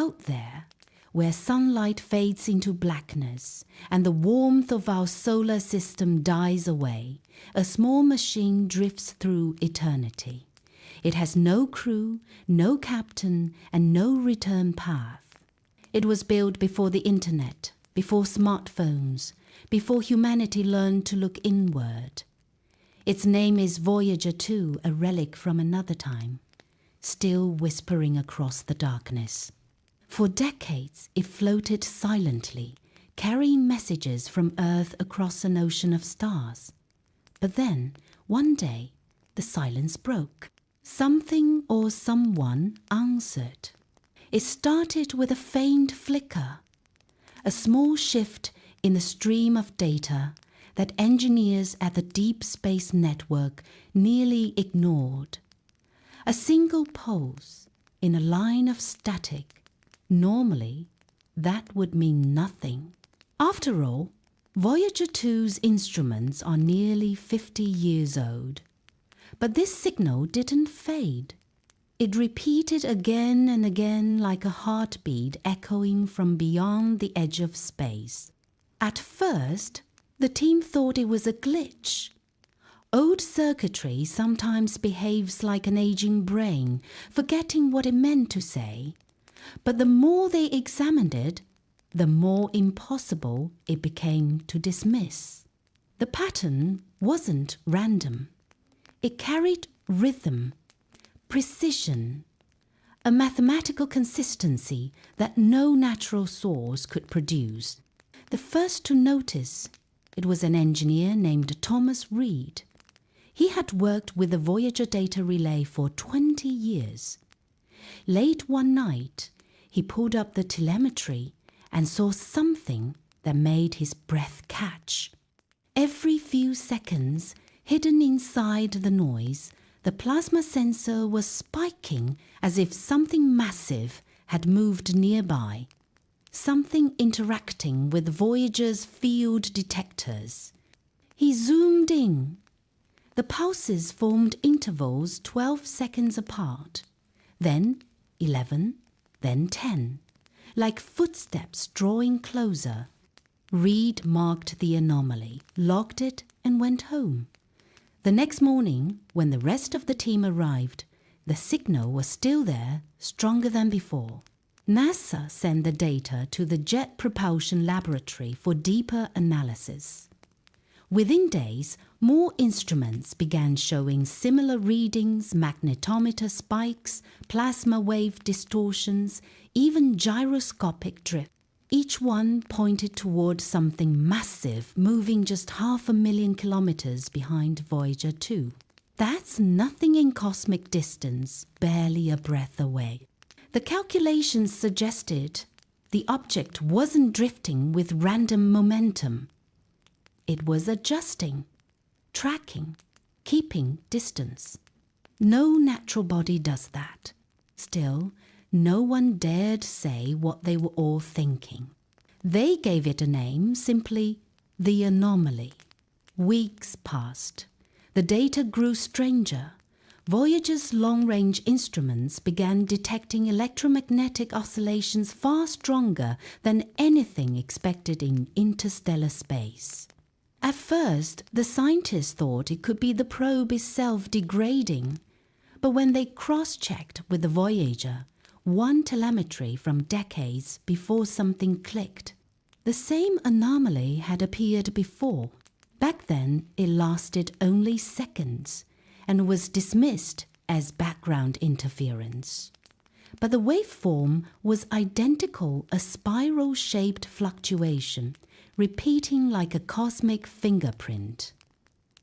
Out there, where sunlight fades into blackness and the warmth of our solar system dies away, a small machine drifts through eternity. It has no crew, no captain, and no return path. It was built before the internet, before smartphones, before humanity learned to look inward. Its name is Voyager 2, a relic from another time, still whispering across the darkness. For decades, it floated silently, carrying messages from Earth across an ocean of stars. But then, one day, the silence broke. Something or someone answered. It started with a faint flicker, a small shift in the stream of data that engineers at the Deep Space Network nearly ignored. A single pulse in a line of static. Normally, that would mean nothing. After all, Voyager 2's instruments are nearly 50 years old. But this signal didn't fade. It repeated again and again like a heartbeat echoing from beyond the edge of space. At first, the team thought it was a glitch. Old circuitry sometimes behaves like an aging brain, forgetting what it meant to say. But the more they examined it, the more impossible it became to dismiss. The pattern wasn't random. It carried rhythm, precision, a mathematical consistency that no natural source could produce. The first to notice it was an engineer named Thomas Reed. He had worked with the Voyager data relay for 20 years. Late one night, he pulled up the telemetry and saw something that made his breath catch. Every few seconds, hidden inside the noise, the plasma sensor was spiking as if something massive had moved nearby, something interacting with Voyager's field detectors. He zoomed in. The pulses formed intervals 12 seconds apart, then 11, then 10, like footsteps drawing closer. Reed marked the anomaly, logged it, and went home. The next morning, when the rest of the team arrived, the signal was still there, stronger than before. NASA sent the data to the Jet Propulsion Laboratory for deeper analysis. Within days, more instruments began showing similar readings, magnetometer spikes, plasma wave distortions, even gyroscopic drift. Each one pointed toward something massive moving just 500,000 kilometers behind Voyager 2. That's nothing in cosmic distance, barely a breath away. The calculations suggested the object wasn't drifting with random momentum. It was adjusting, tracking, keeping distance. No natural body does that. Still, no one dared say what they were all thinking. They gave it a name, simply the anomaly. Weeks passed. The data grew stranger. Voyager's long-range instruments began detecting electromagnetic oscillations far stronger than anything expected in interstellar space. At first, the scientists thought it could be the probe itself degrading, but when they cross-checked with the Voyager, one telemetry from decades before something clicked. The same anomaly had appeared before. Back then, it lasted only seconds and was dismissed as background interference. But the waveform was identical, a spiral-shaped fluctuation, repeating like a cosmic fingerprint.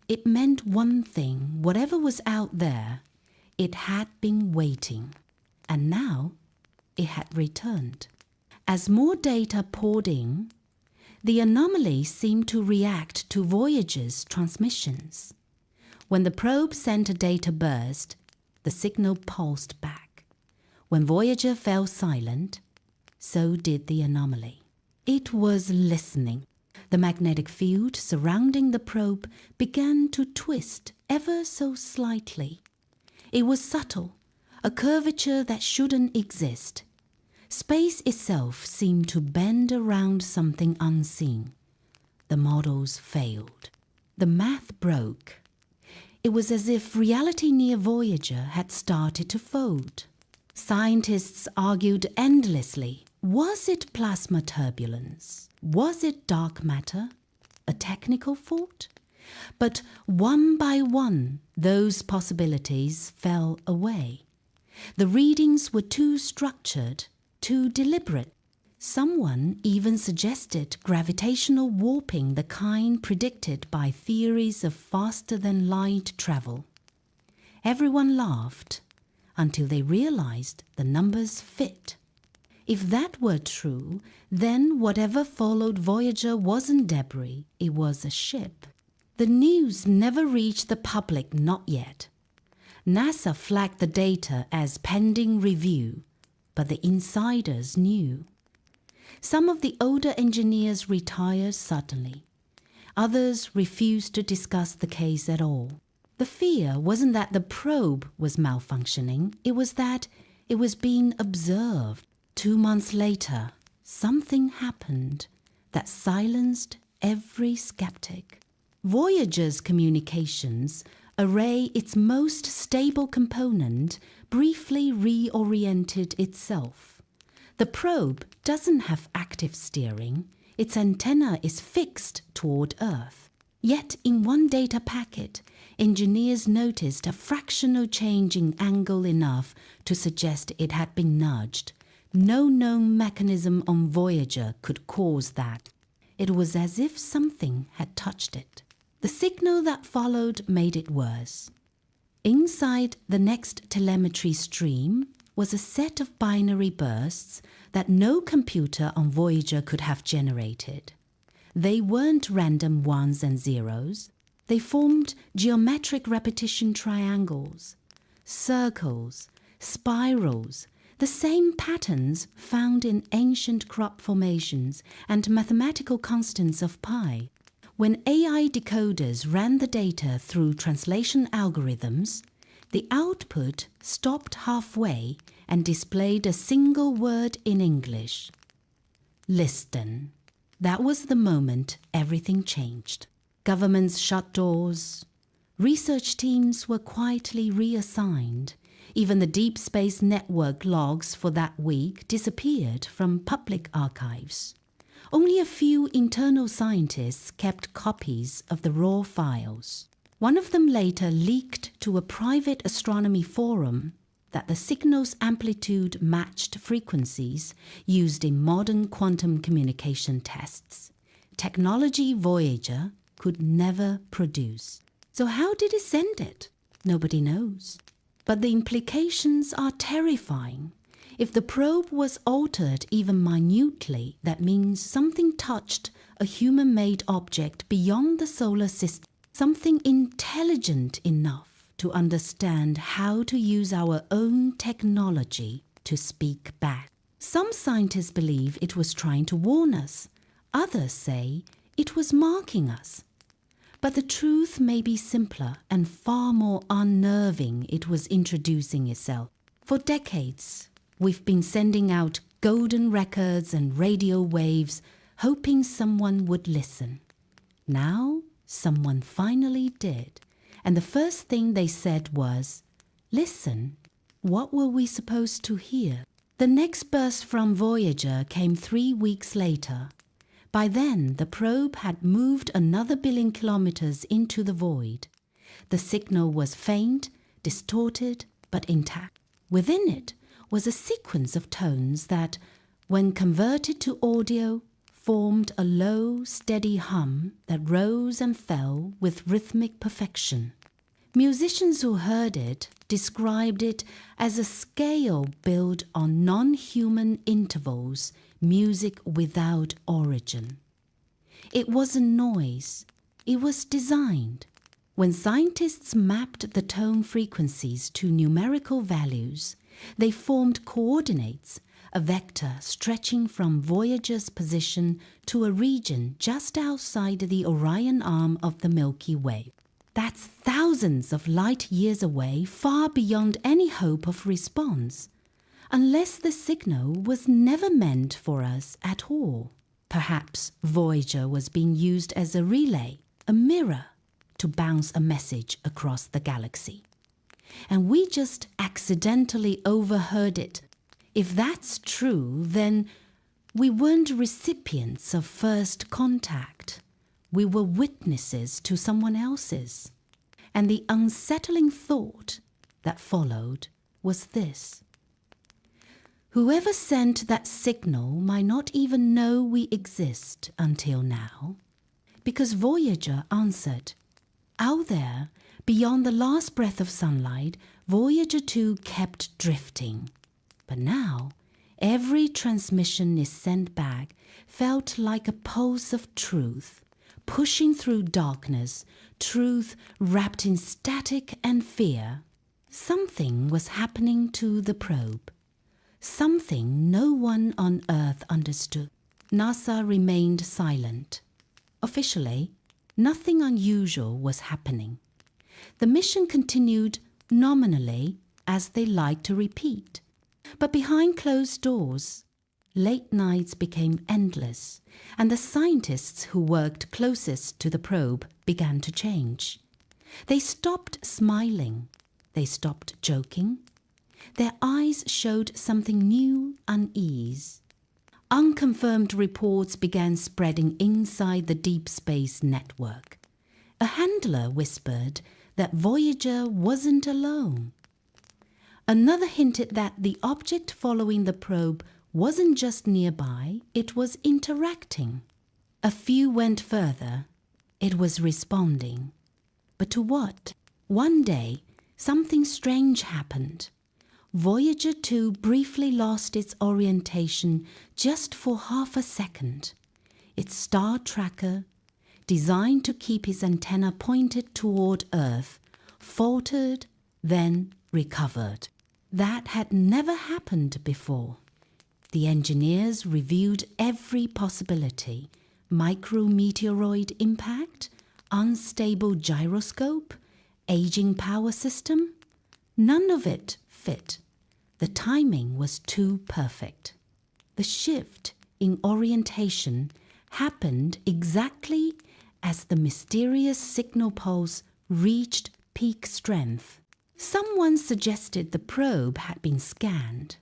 It meant one thing: whatever was out there, it had been waiting, and now it had returned. As more data poured in, the anomaly seemed to react to Voyager's transmissions. When the probe sent a data burst, the signal pulsed back. When Voyager fell silent, so did the anomaly. It was listening. The magnetic field surrounding the probe began to twist ever so slightly. It was subtle, a curvature that shouldn't exist. Space itself seemed to bend around something unseen. The models failed. The math broke. It was as if reality near Voyager had started to fold. Scientists argued endlessly. Was it plasma turbulence? Was it dark matter? A technical fault? But one by one, those possibilities fell away. The readings were too structured, too deliberate. Someone even suggested gravitational warping, the kind predicted by theories of faster-than-light travel. Everyone laughed until they realized the numbers fit. If that were true, then whatever followed Voyager wasn't debris, it was a ship. The news never reached the public, not yet. NASA flagged the data as pending review, but the insiders knew. Some of the older engineers retired suddenly. Others refused to discuss the case at all. The fear wasn't that the probe was malfunctioning, it was that it was being observed. 2 months later, something happened that silenced every skeptic. Voyager's communications array, its most stable component, briefly reoriented itself. The probe doesn't have active steering. Its antenna is fixed toward Earth. Yet in one data packet, engineers noticed a fractional change in angle enough to suggest it had been nudged. No known mechanism on Voyager could cause that. It was as if something had touched it. The signal that followed made it worse. Inside the next telemetry stream was a set of binary bursts that no computer on Voyager could have generated. They weren't random ones and zeros. They formed geometric repetition triangles, circles, spirals, the same patterns found in ancient crop formations and mathematical constants of pi. When AI decoders ran the data through translation algorithms, the output stopped halfway and displayed a single word in English. Listen. That was the moment everything changed. Governments shut doors. Research teams were quietly reassigned. Even the Deep Space Network logs for that week disappeared from public archives. Only a few internal scientists kept copies of the raw files. One of them later leaked to a private astronomy forum that the signal's amplitude matched frequencies used in modern quantum communication tests. Technology Voyager could never produce. So how did it send it? Nobody knows. But the implications are terrifying. If the probe was altered even minutely, that means something touched a human-made object beyond the solar system, something intelligent enough to understand how to use our own technology to speak back. Some scientists believe it was trying to warn us. Others say it was marking us. But the truth may be simpler and far more unnerving. It was introducing itself. For decades, we've been sending out golden records and radio waves, hoping someone would listen. Now, someone finally did. And the first thing they said was, "Listen, what were we supposed to hear?" The next burst from Voyager came 3 weeks later. By then, the probe had moved another 1 billion kilometers into the void. The signal was faint, distorted, but intact. Within it was a sequence of tones that, when converted to audio, formed a low, steady hum that rose and fell with rhythmic perfection. Musicians who heard it described it as a scale built on non-human intervals, music without origin. It wasn't noise, it was designed. When scientists mapped the tone frequencies to numerical values, they formed coordinates, a vector stretching from Voyager's position to a region just outside the Orion arm of the Milky Way. That's thousands of light years away, far beyond any hope of response. unless the signal was never meant for us at all. Perhaps Voyager was being used as a relay, a mirror, to bounce a message across the galaxy. And we just accidentally overheard it. If that's true, then we weren't recipients of first contact. We were witnesses to someone else's. And the unsettling thought that followed was this: whoever sent that signal might not even know we exist until now, because Voyager answered. Out there, beyond the last breath of sunlight, Voyager 2 kept drifting. But now, every transmission is sent back felt like a pulse of truth, pushing through darkness, truth wrapped in static and fear. Something was happening to the probe. Something no one on Earth understood. NASA remained silent. Officially, nothing unusual was happening. The mission continued nominally, as they like to repeat. But behind closed doors, late nights became endless, and the scientists who worked closest to the probe began to change. They stopped smiling. They stopped joking. Their eyes showed something new unease. Unconfirmed reports began spreading inside the deep space network. A handler whispered that Voyager wasn't alone. Another hinted that the object following the probe wasn't just nearby, it was interacting. A few went further. It was responding. But to what? One day, something strange happened. Voyager 2 briefly lost its orientation just for half a second. Its star tracker, designed to keep its antenna pointed toward Earth, faltered, then recovered. That had never happened before. The engineers reviewed every possibility: micrometeoroid impact, unstable gyroscope, aging power system. None of it fit. The timing was too perfect. The shift in orientation happened exactly as the mysterious signal pulse reached peak strength. Someone suggested the probe had been scanned.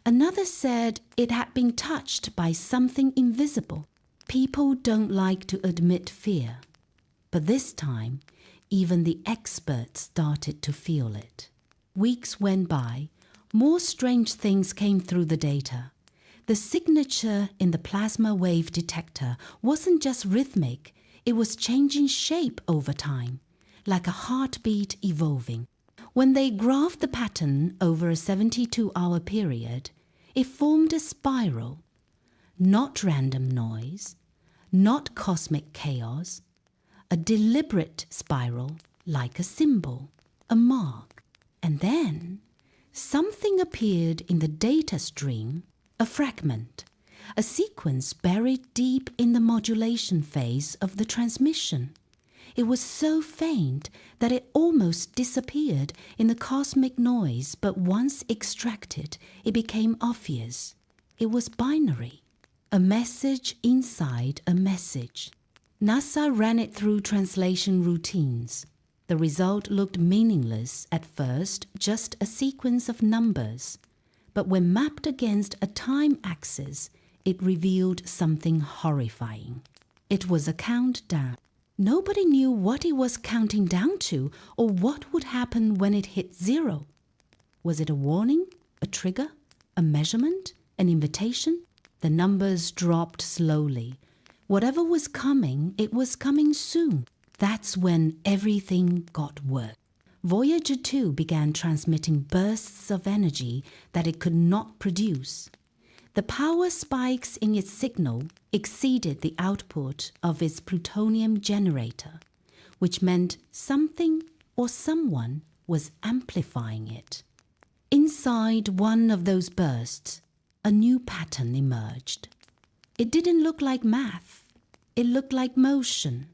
Another said it had been touched by something invisible. People don't like to admit fear, but this time, even the experts started to feel it. Weeks went by. More strange things came through the data. The signature in the plasma wave detector wasn't just rhythmic, it was changing shape over time, like a heartbeat evolving. When they graphed the pattern over a 72-hour period, it formed a spiral. Not random noise, not cosmic chaos, a deliberate spiral like a symbol, a mark. And then something appeared in the data stream, a fragment, a sequence buried deep in the modulation phase of the transmission. It was so faint that it almost disappeared in the cosmic noise, but once extracted, it became obvious. It was binary, a message inside a message. NASA ran it through translation routines. The result looked meaningless at first, just a sequence of numbers. But when mapped against a time axis, it revealed something horrifying. It was a countdown. Nobody knew what it was counting down to or what would happen when it hit zero. Was it a warning, a trigger, a measurement, an invitation? The numbers dropped slowly. Whatever was coming, it was coming soon. That's when everything got worse. Voyager 2 began transmitting bursts of energy that it could not produce. The power spikes in its signal exceeded the output of its plutonium generator, which meant something or someone was amplifying it. Inside one of those bursts, a new pattern emerged. It didn't look like math. It looked like motion.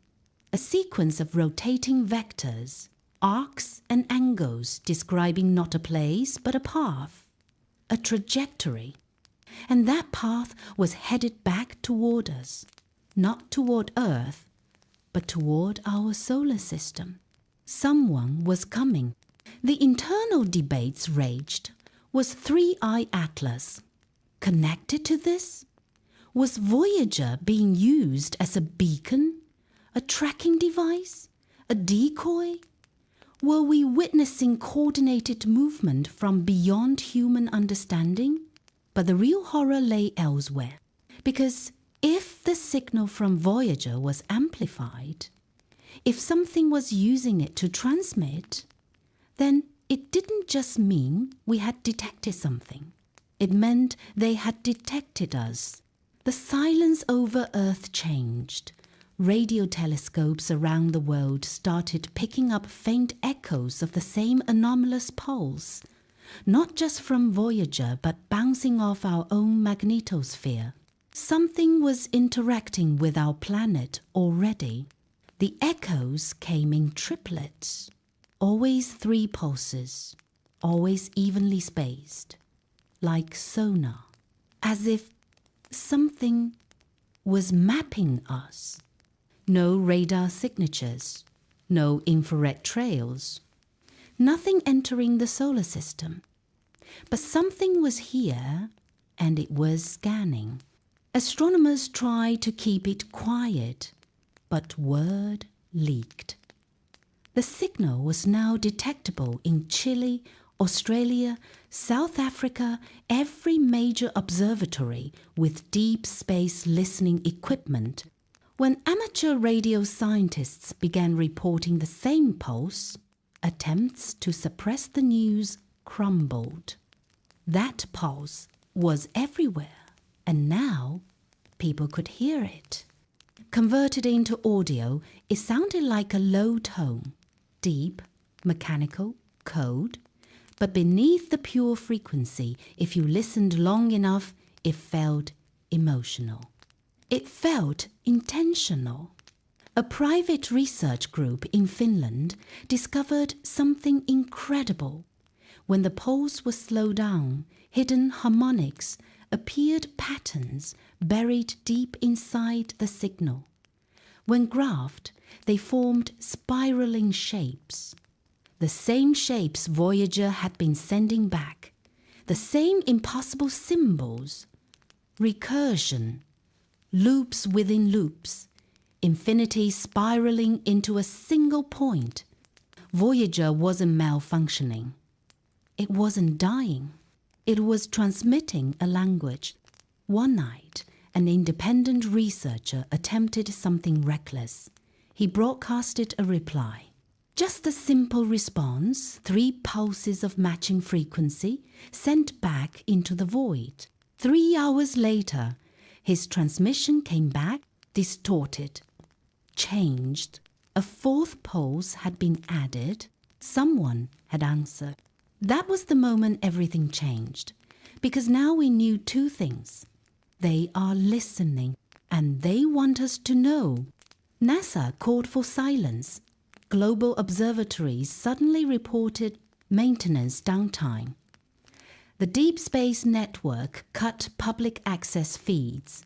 A sequence of rotating vectors, arcs and angles describing not a place but a path. a trajectory. And that path was headed back toward us, not toward Earth, but toward our solar system. Someone was coming. The internal debates raged. Was 3i Atlas connected to this? Was Voyager being used as a beacon, a tracking device, a decoy? Were we witnessing coordinated movement from beyond human understanding? But the real horror lay elsewhere, because if the signal from Voyager was amplified, if something was using it to transmit, then it didn't just mean we had detected something. It meant they had detected us. The silence over Earth changed. Radio telescopes around the world started picking up faint echoes of the same anomalous pulse, not just from Voyager, but bouncing off our own magnetosphere. Something was interacting with our planet already. The echoes came in triplets, always 3 pulses, always evenly spaced, like sonar, as if something was mapping us. No radar signatures, no infrared trails, nothing entering the solar system. But something was here, and it was scanning. Astronomers tried to keep it quiet, but word leaked. The signal was now detectable in Chile, Australia, South Africa, every major observatory with deep space listening equipment. When amateur radio scientists began reporting the same pulse, attempts to suppress the news crumbled. That pulse was everywhere, and now people could hear it. Converted into audio, it sounded like a low tone, deep, mechanical, code, but beneath the pure frequency, if you listened long enough, it felt emotional. It felt intentional. A private research group in Finland discovered something incredible. When the pulse was slowed down, hidden harmonics appeared, patterns buried deep inside the signal. When graphed, they formed spiraling shapes. The same shapes Voyager had been sending back. The same impossible symbols. Recursion. Loops within loops. Infinity spiraling into a single point. Voyager wasn't malfunctioning. It wasn't dying. It was transmitting a language. One night, an independent researcher attempted something reckless. He broadcasted a reply. Just a simple response, 3 pulses of matching frequency, sent back into the void. 3 hours later, his transmission came back, distorted, changed. A 4th pulse had been added. Someone had answered. That was the moment everything changed, because now we knew 2 things. They are listening, and they want us to know. NASA called for silence. Global observatories suddenly reported maintenance downtime. The Deep Space Network cut public access feeds.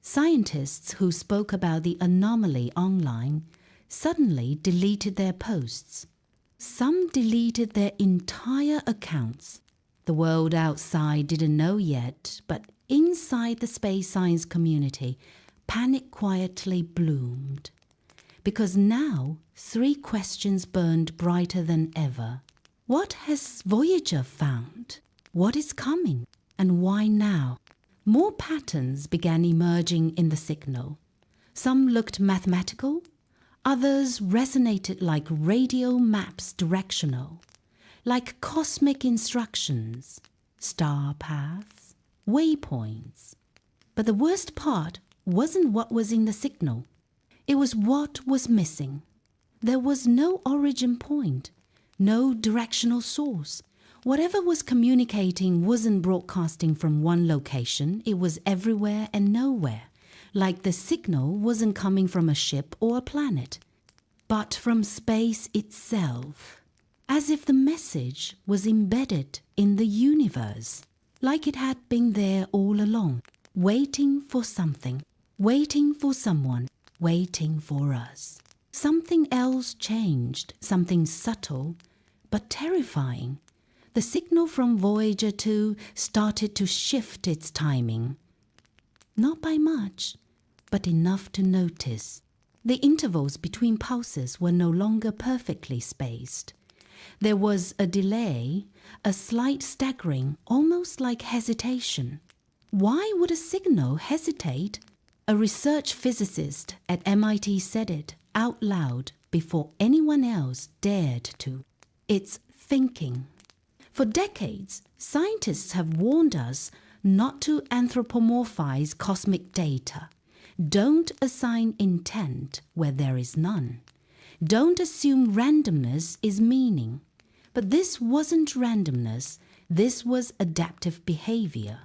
Scientists who spoke about the anomaly online suddenly deleted their posts. Some deleted their entire accounts. The world outside didn't know yet, but inside the space science community, panic quietly bloomed. Because now 3 questions burned brighter than ever. What has Voyager found? What is coming? And why now? More patterns began emerging in the signal. Some looked mathematical. Others resonated like radio maps directional, like cosmic instructions, star paths, waypoints. But the worst part wasn't what was in the signal. It was what was missing. There was no origin point, no directional source. Whatever was communicating wasn't broadcasting from one location. It was everywhere and nowhere. Like the signal wasn't coming from a ship or a planet, but from space itself, as if the message was embedded in the universe. like it had been there all along, waiting for something, waiting for someone, waiting for us. Something else changed, something subtle, but terrifying. The signal from Voyager 2 started to shift its timing. Not by much, but enough to notice. The intervals between pulses were no longer perfectly spaced. There was a delay, a slight staggering, almost like hesitation. Why would a signal hesitate? A research physicist at MIT said it out loud before anyone else dared to. It's thinking. For decades, scientists have warned us not to anthropomorphize cosmic data. Don't assign intent where there is none. Don't assume randomness is meaning. But this wasn't randomness, this was adaptive behavior.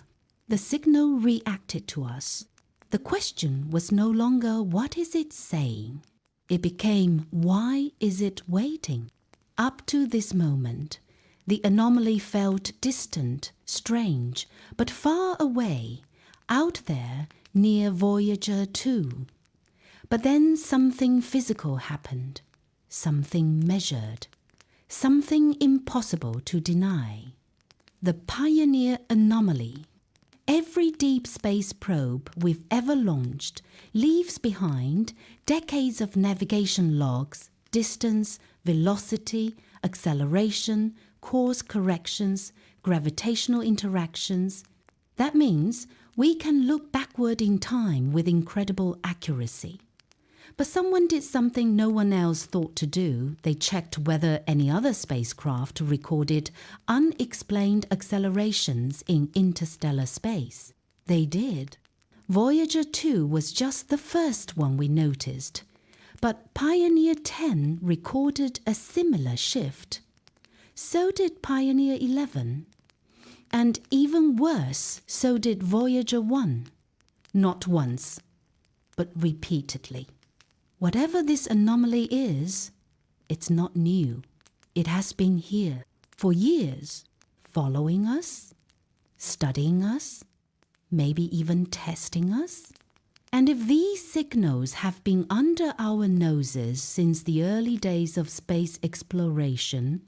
The signal reacted to us. The question was no longer, what is it saying? It became, why is it waiting? Up to this moment, the anomaly felt distant, strange, but far away, out there near Voyager 2. But then something physical happened, something measured, something impossible to deny. The Pioneer anomaly. Every deep space probe we've ever launched leaves behind decades of navigation logs, distance, velocity, acceleration, course corrections, gravitational interactions. That means we can look backward in time with incredible accuracy. But someone did something no one else thought to do. They checked whether any other spacecraft recorded unexplained accelerations in interstellar space. They did. Voyager 2 was just the first one we noticed, but Pioneer 10 recorded a similar shift. So did Pioneer 11. And even worse, so did Voyager 1. Not once, but repeatedly. Whatever this anomaly is, it's not new. It has been here for years, following us, studying us, maybe even testing us. And if these signals have been under our noses since the early days of space exploration,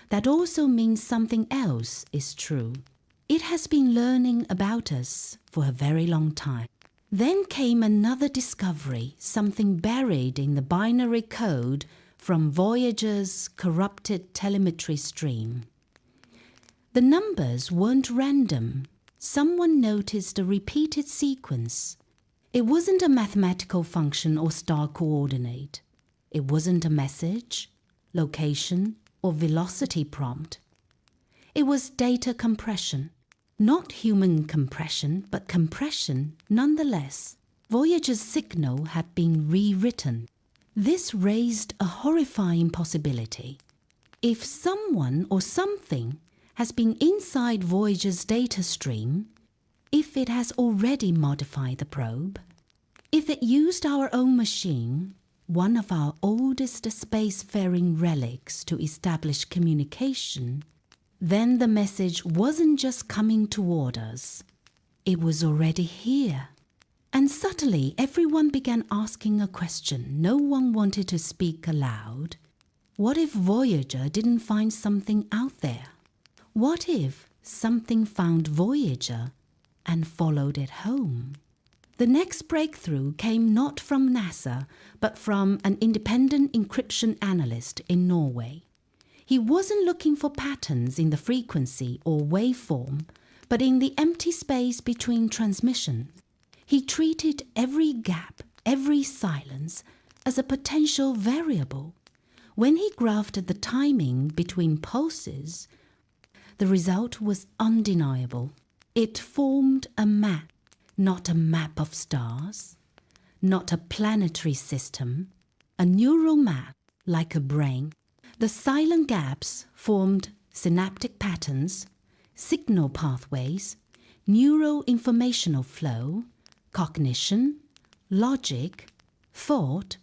that also means something else is true. It has been learning about us for a very long time. Then came another discovery, something buried in the binary code from Voyager's corrupted telemetry stream. The numbers weren't random. Someone noticed a repeated sequence. It wasn't a mathematical function or star coordinate. It wasn't a message, location, or velocity prompt. It was data compression. Not human compression, but compression nonetheless. Voyager's signal had been rewritten. This raised a horrifying possibility. If someone or something has been inside Voyager's data stream, if it has already modified the probe, if it used our own machine, one of our oldest spacefaring relics, to establish communication, then the message wasn't just coming toward us. It was already here. And subtly, everyone began asking a question no one wanted to speak aloud. What if Voyager didn't find something out there? What if something found Voyager and followed it home? The next breakthrough came not from NASA, but from an independent encryption analyst in Norway. He wasn't looking for patterns in the frequency or waveform, but in the empty space between transmissions. He treated every gap, every silence, as a potential variable. When he graphed the timing between pulses, the result was undeniable. It formed a map, not a map of stars, not a planetary system, a neural map like a brain. The silent gaps formed synaptic patterns, signal pathways, neuroinformational flow, cognition, logic, thought.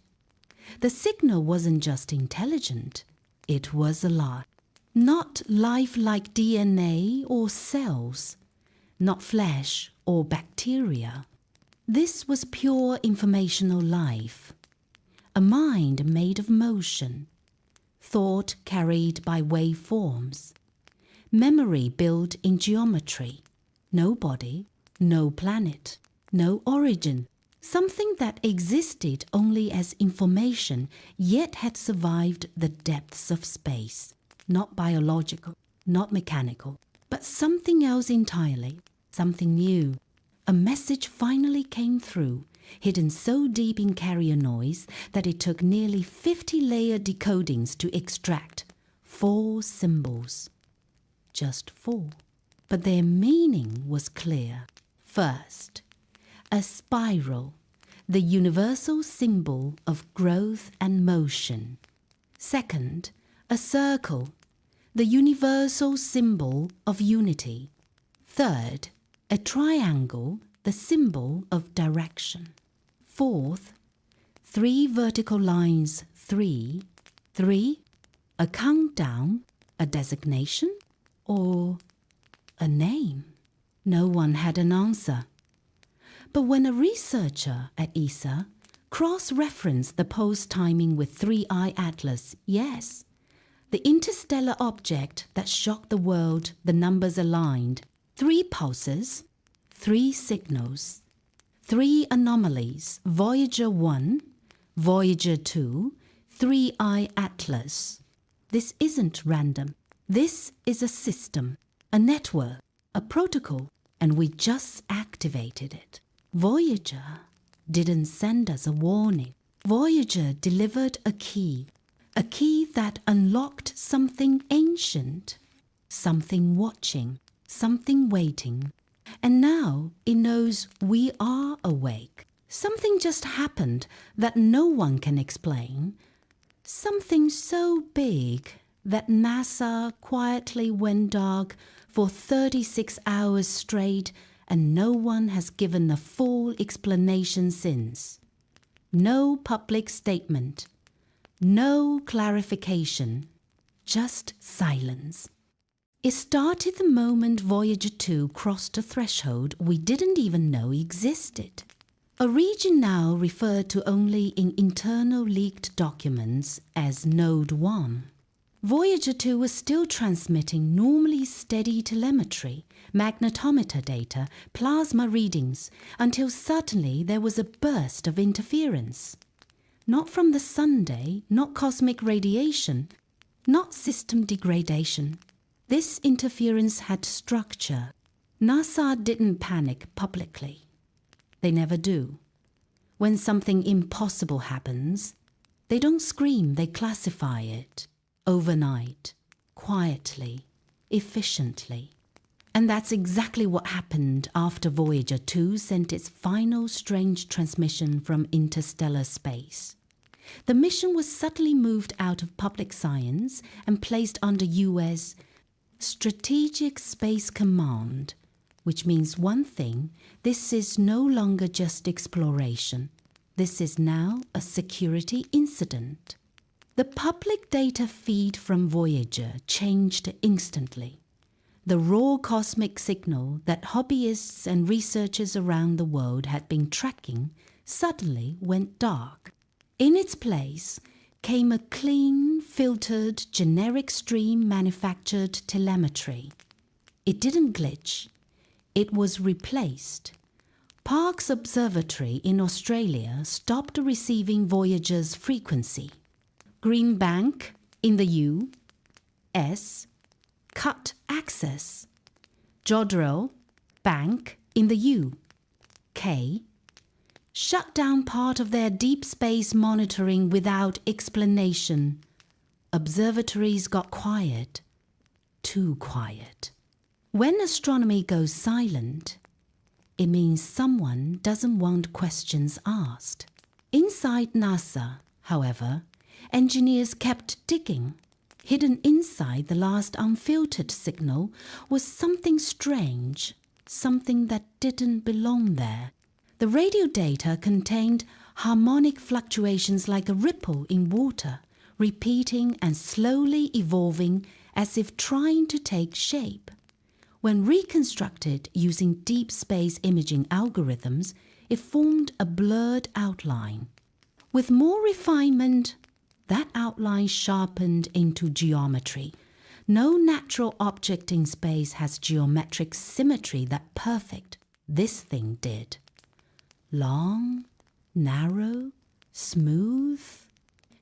The signal wasn't just intelligent, it was alive. Not life like DNA or cells. not flesh or bacteria. This was pure informational life, a mind made of motion, thought carried by waveforms, memory built in geometry, no body, no planet, no origin, something that existed only as information yet had survived the depths of space, not biological, not mechanical, but something else entirely, something new. A message finally came through, hidden so deep in carrier noise that it took nearly 50-layer decodings to extract 4 symbols. Just 4. But their meaning was clear. First, a spiral, the universal symbol of growth and motion. Second, a circle, the universal symbol of unity. Third, a triangle, the symbol of direction. Fourth, 3 vertical lines, 3, a countdown, a designation, or a name. No one had an answer. But when a researcher at ESA cross-referenced the pulse timing with 3-eye atlas, yes, the interstellar object that shocked the world, the numbers aligned, 3 pulses, 3 signals, 3 anomalies, Voyager 1, Voyager 2, 3-eye atlas. This isn't random. This is a system, a network, a protocol, and we just activated it. Voyager didn't send us a warning. Voyager delivered a key that unlocked something ancient, something watching, something waiting. And now it knows we are awake. Something just happened that no one can explain. Something so big that NASA quietly went dark for 36 hours straight, and no one has given a full explanation since. No public statement, no clarification, just silence. It started the moment Voyager 2 crossed a threshold we didn't even know existed. A region now referred to only in internal leaked documents as Node 1. Voyager 2 was still transmitting normally steady telemetry, magnetometer data, plasma readings, until suddenly there was a burst of interference. Not from the Sunday, not cosmic radiation, not system degradation. This interference had structure. NASA didn't panic publicly. They never do. When something impossible happens, they don't scream, they classify it. Overnight, quietly, efficiently. And that's exactly what happened after Voyager 2 sent its final strange transmission from interstellar space. The mission was subtly moved out of public science and placed under US Strategic Space Command, which means one thing: this is no longer just exploration. This is now a security incident. The public data feed from Voyager changed instantly. The raw cosmic signal that hobbyists and researchers around the world had been tracking suddenly went dark. In its place came a clean, filtered, generic stream manufactured telemetry. It didn't glitch. It was replaced. Parkes Observatory in Australia stopped receiving Voyager's frequency. Green Bank in the U.S. cut access. Jodrell Bank in the U.K. shut down part of their deep space monitoring without explanation. Observatories got quiet, too quiet. When astronomy goes silent, it means someone doesn't want questions asked. Inside NASA, however, engineers kept digging. Hidden inside the last unfiltered signal was something strange, something that didn't belong there. The radio data contained harmonic fluctuations like a ripple in water, repeating and slowly evolving as if trying to take shape. When reconstructed using deep space imaging algorithms, it formed a blurred outline. With more refinement, that outline sharpened into geometry. No natural object in space has geometric symmetry that perfect. This thing did. Long, narrow, smooth,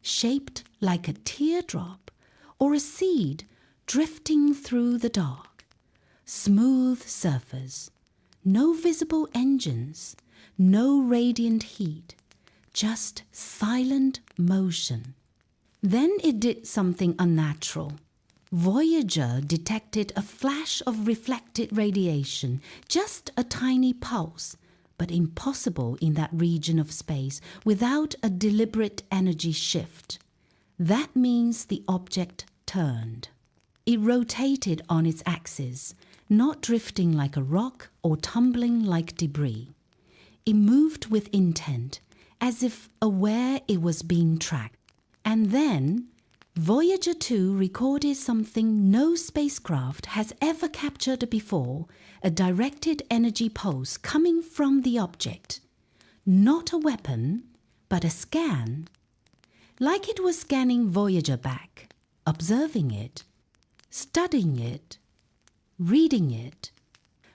shaped like a teardrop or a seed drifting through the dark. Smooth surface, no visible engines, no radiant heat, just silent motion. Then it did something unnatural. Voyager detected a flash of reflected radiation, just a tiny pulse, but impossible in that region of space without a deliberate energy shift. That means the object turned. It rotated on its axis, not drifting like a rock or tumbling like debris. It moved with intent, as if aware it was being tracked. And then, Voyager 2 recorded something no spacecraft has ever captured before, a directed energy pulse coming from the object. Not a weapon, but a scan. Like it was scanning Voyager back, observing it, studying it, reading it.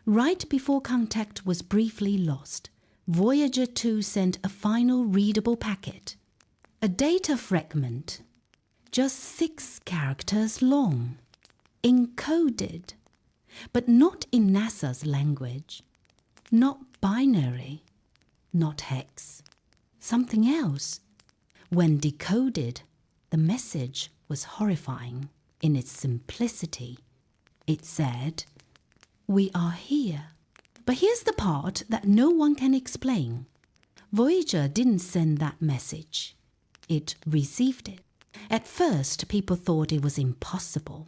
Right before contact was briefly lost, Voyager 2 sent a final readable packet. A data fragment, just 6 characters long, encoded, but not in NASA's language, not binary, not hex, something else. When decoded, the message was horrifying in its simplicity. It said, "We are here." But here's the part that no one can explain. Voyager didn't send that message. It received it. At first, people thought it was impossible.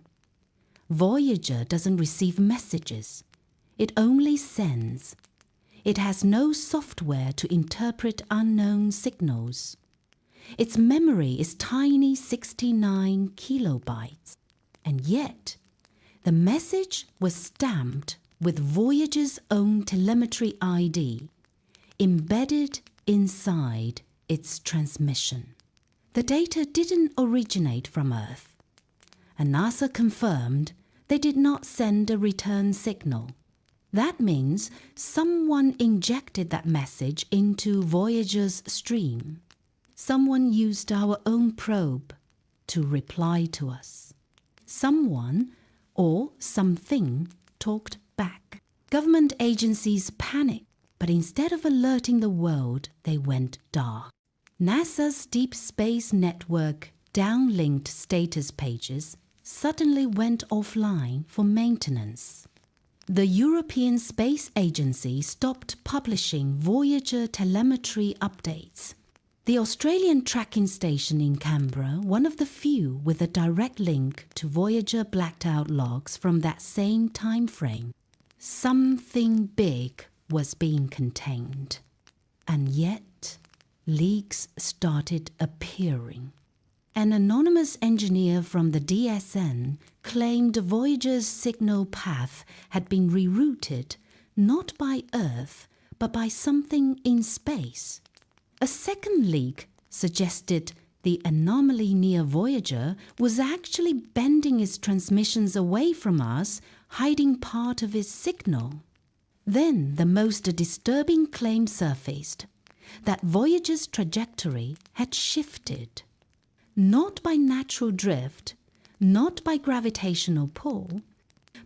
Voyager doesn't receive messages. It only sends. It has no software to interpret unknown signals. Its memory is tiny 69 kilobytes. And yet, the message was stamped with Voyager's own telemetry ID, embedded inside its transmission. The data didn't originate from Earth, and NASA confirmed they did not send a return signal. That means someone injected that message into Voyager's stream. Someone used our own probe to reply to us. Someone or something talked back. Government agencies panicked, but instead of alerting the world, they went dark. NASA's Deep Space Network downlinked status pages suddenly went offline for maintenance. The European Space Agency stopped publishing Voyager telemetry updates. The Australian tracking station in Canberra, one of the few with a direct link to Voyager blacked out logs from that same time frame. Something big was being contained. And yet, leaks started appearing. An anonymous engineer from the DSN claimed Voyager's signal path had been rerouted not by Earth, but by something in space. A second leak suggested the anomaly near Voyager was actually bending its transmissions away from us, hiding part of its signal. Then the most disturbing claim surfaced, that Voyager's trajectory had shifted. Not by natural drift, not by gravitational pull,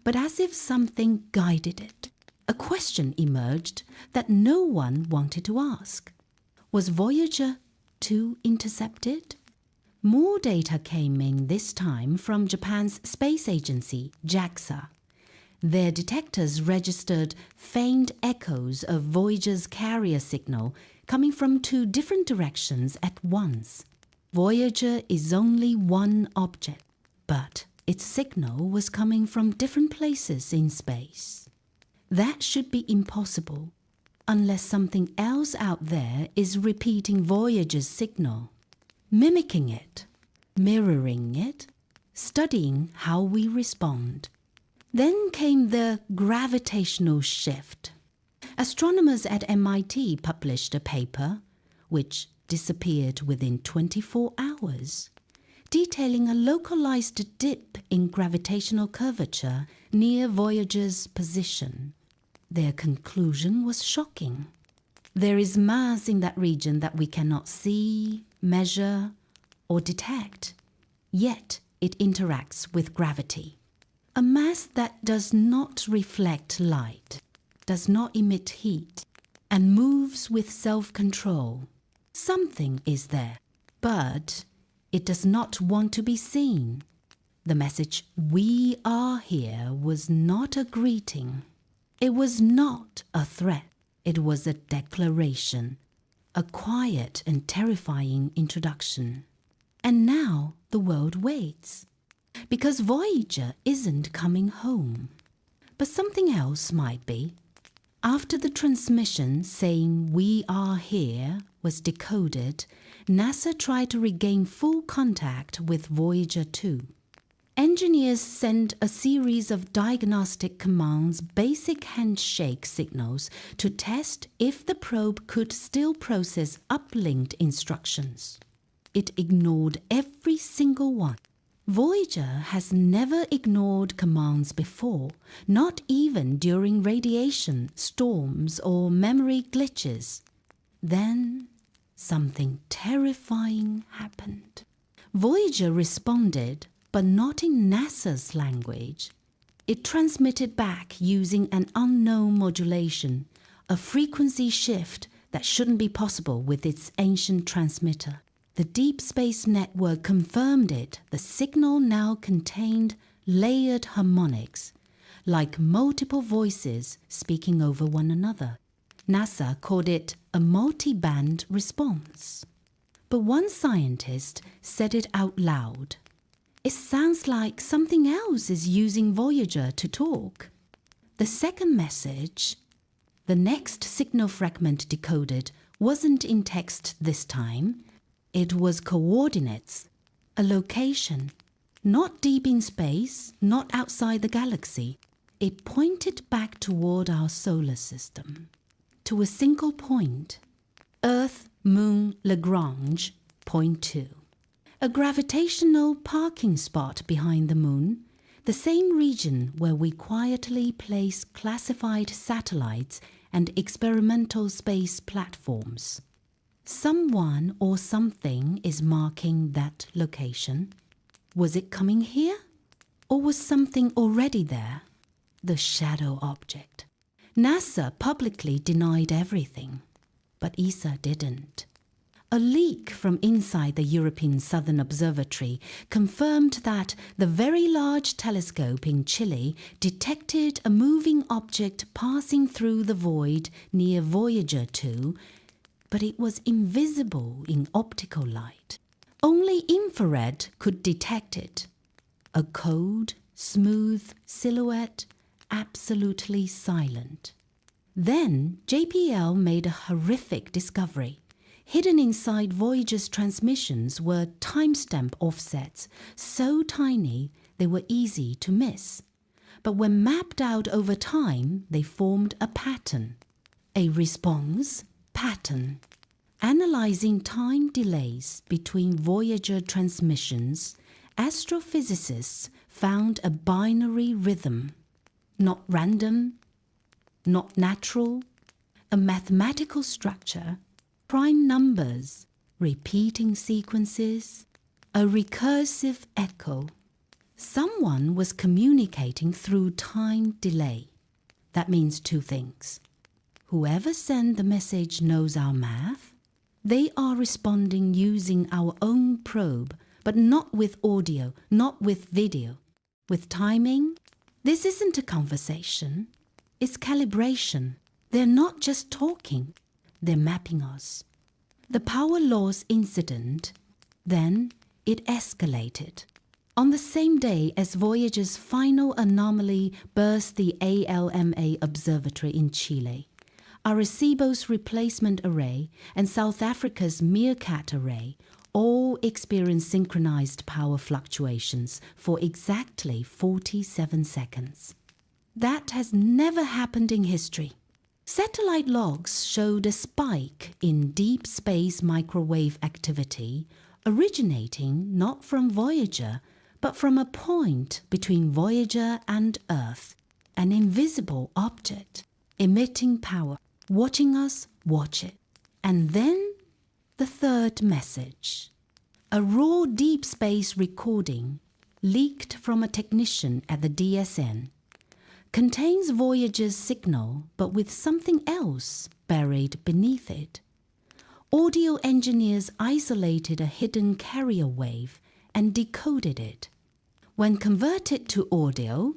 but as if something guided it. A question emerged that no one wanted to ask. Was Voyager 2 intercepted? More data came in this time from Japan's space agency, JAXA. Their detectors registered faint echoes of Voyager's carrier signal coming from 2 different directions at once. Voyager is only one object, but its signal was coming from different places in space. That should be impossible, unless something else out there is repeating Voyager's signal, mimicking it, mirroring it, studying how we respond. Then came the gravitational shift. Astronomers at MIT published a paper, which disappeared within 24 hours, detailing a localized dip in gravitational curvature near Voyager's position. Their conclusion was shocking. There is mass in that region that we cannot see, measure, or detect, yet it interacts with gravity. A mass that does not reflect light, does not emit heat, and moves with self-control. Something is there, but it does not want to be seen. The message, "We are here," was not a greeting. It was not a threat. It was a declaration, a quiet and terrifying introduction. And now the world waits, because Voyager isn't coming home. But something else might be. After the transmission saying "We are here" was decoded, NASA tried to regain full contact with Voyager 2. Engineers sent a series of diagnostic commands, basic handshake signals, to test if the probe could still process uplinked instructions. It ignored every single one. Voyager has never ignored commands before, not even during radiation, storms, or memory glitches. Then something terrifying happened. Voyager responded, but not in NASA's language. It transmitted back using an unknown modulation, a frequency shift that shouldn't be possible with its ancient transmitter. The Deep Space Network confirmed it. The signal now contained layered harmonics, like multiple voices speaking over one another. NASA called it a multi-band response. But one scientist said it out loud. "It sounds like something else is using Voyager to talk." The second message, the next signal fragment decoded, wasn't in text this time. It was coordinates, a location, not deep in space, not outside the galaxy. It pointed back toward our solar system, to a single point, Earth, Moon, Lagrange, point 2. A gravitational parking spot behind the Moon, the same region where we quietly place classified satellites and experimental space platforms. Someone or something is marking that location. Was it coming here? Or was something already there? The shadow object. NASA publicly denied everything, but ESA didn't. A leak from inside the European Southern Observatory confirmed that the Very Large Telescope in Chile detected a moving object passing through the void near Voyager 2, but it was invisible in optical light. Only infrared could detect it. A cold, smooth silhouette, absolutely silent. Then JPL made a horrific discovery. Hidden inside Voyager's transmissions were timestamp offsets, so tiny they were easy to miss. But when mapped out over time, they formed a pattern. A response pattern. Analyzing time delays between Voyager transmissions, astrophysicists found a binary rhythm. Not random, not natural, a mathematical structure, prime numbers, repeating sequences, a recursive echo. Someone was communicating through time delay. That means two things. Whoever sent the message knows our math. They are responding using our own probe, but not with audio, not with video. With timing, this isn't a conversation. It's calibration. They're not just talking. They're mapping us. The power loss incident, then it escalated. On the same day as Voyager's final anomaly burst the ALMA observatory in Chile, Arecibo's replacement array and South Africa's Meerkat array all experienced synchronized power fluctuations for exactly 47 seconds. That has never happened in history. Satellite logs showed a spike in deep space microwave activity originating not from Voyager, but from a point between Voyager and Earth, an invisible object emitting power, watching us watch it. And then the third message. A raw deep space recording leaked from a technician at the DSN contains Voyager's signal, but with something else buried beneath it. Audio engineers isolated a hidden carrier wave and decoded it. When converted to audio,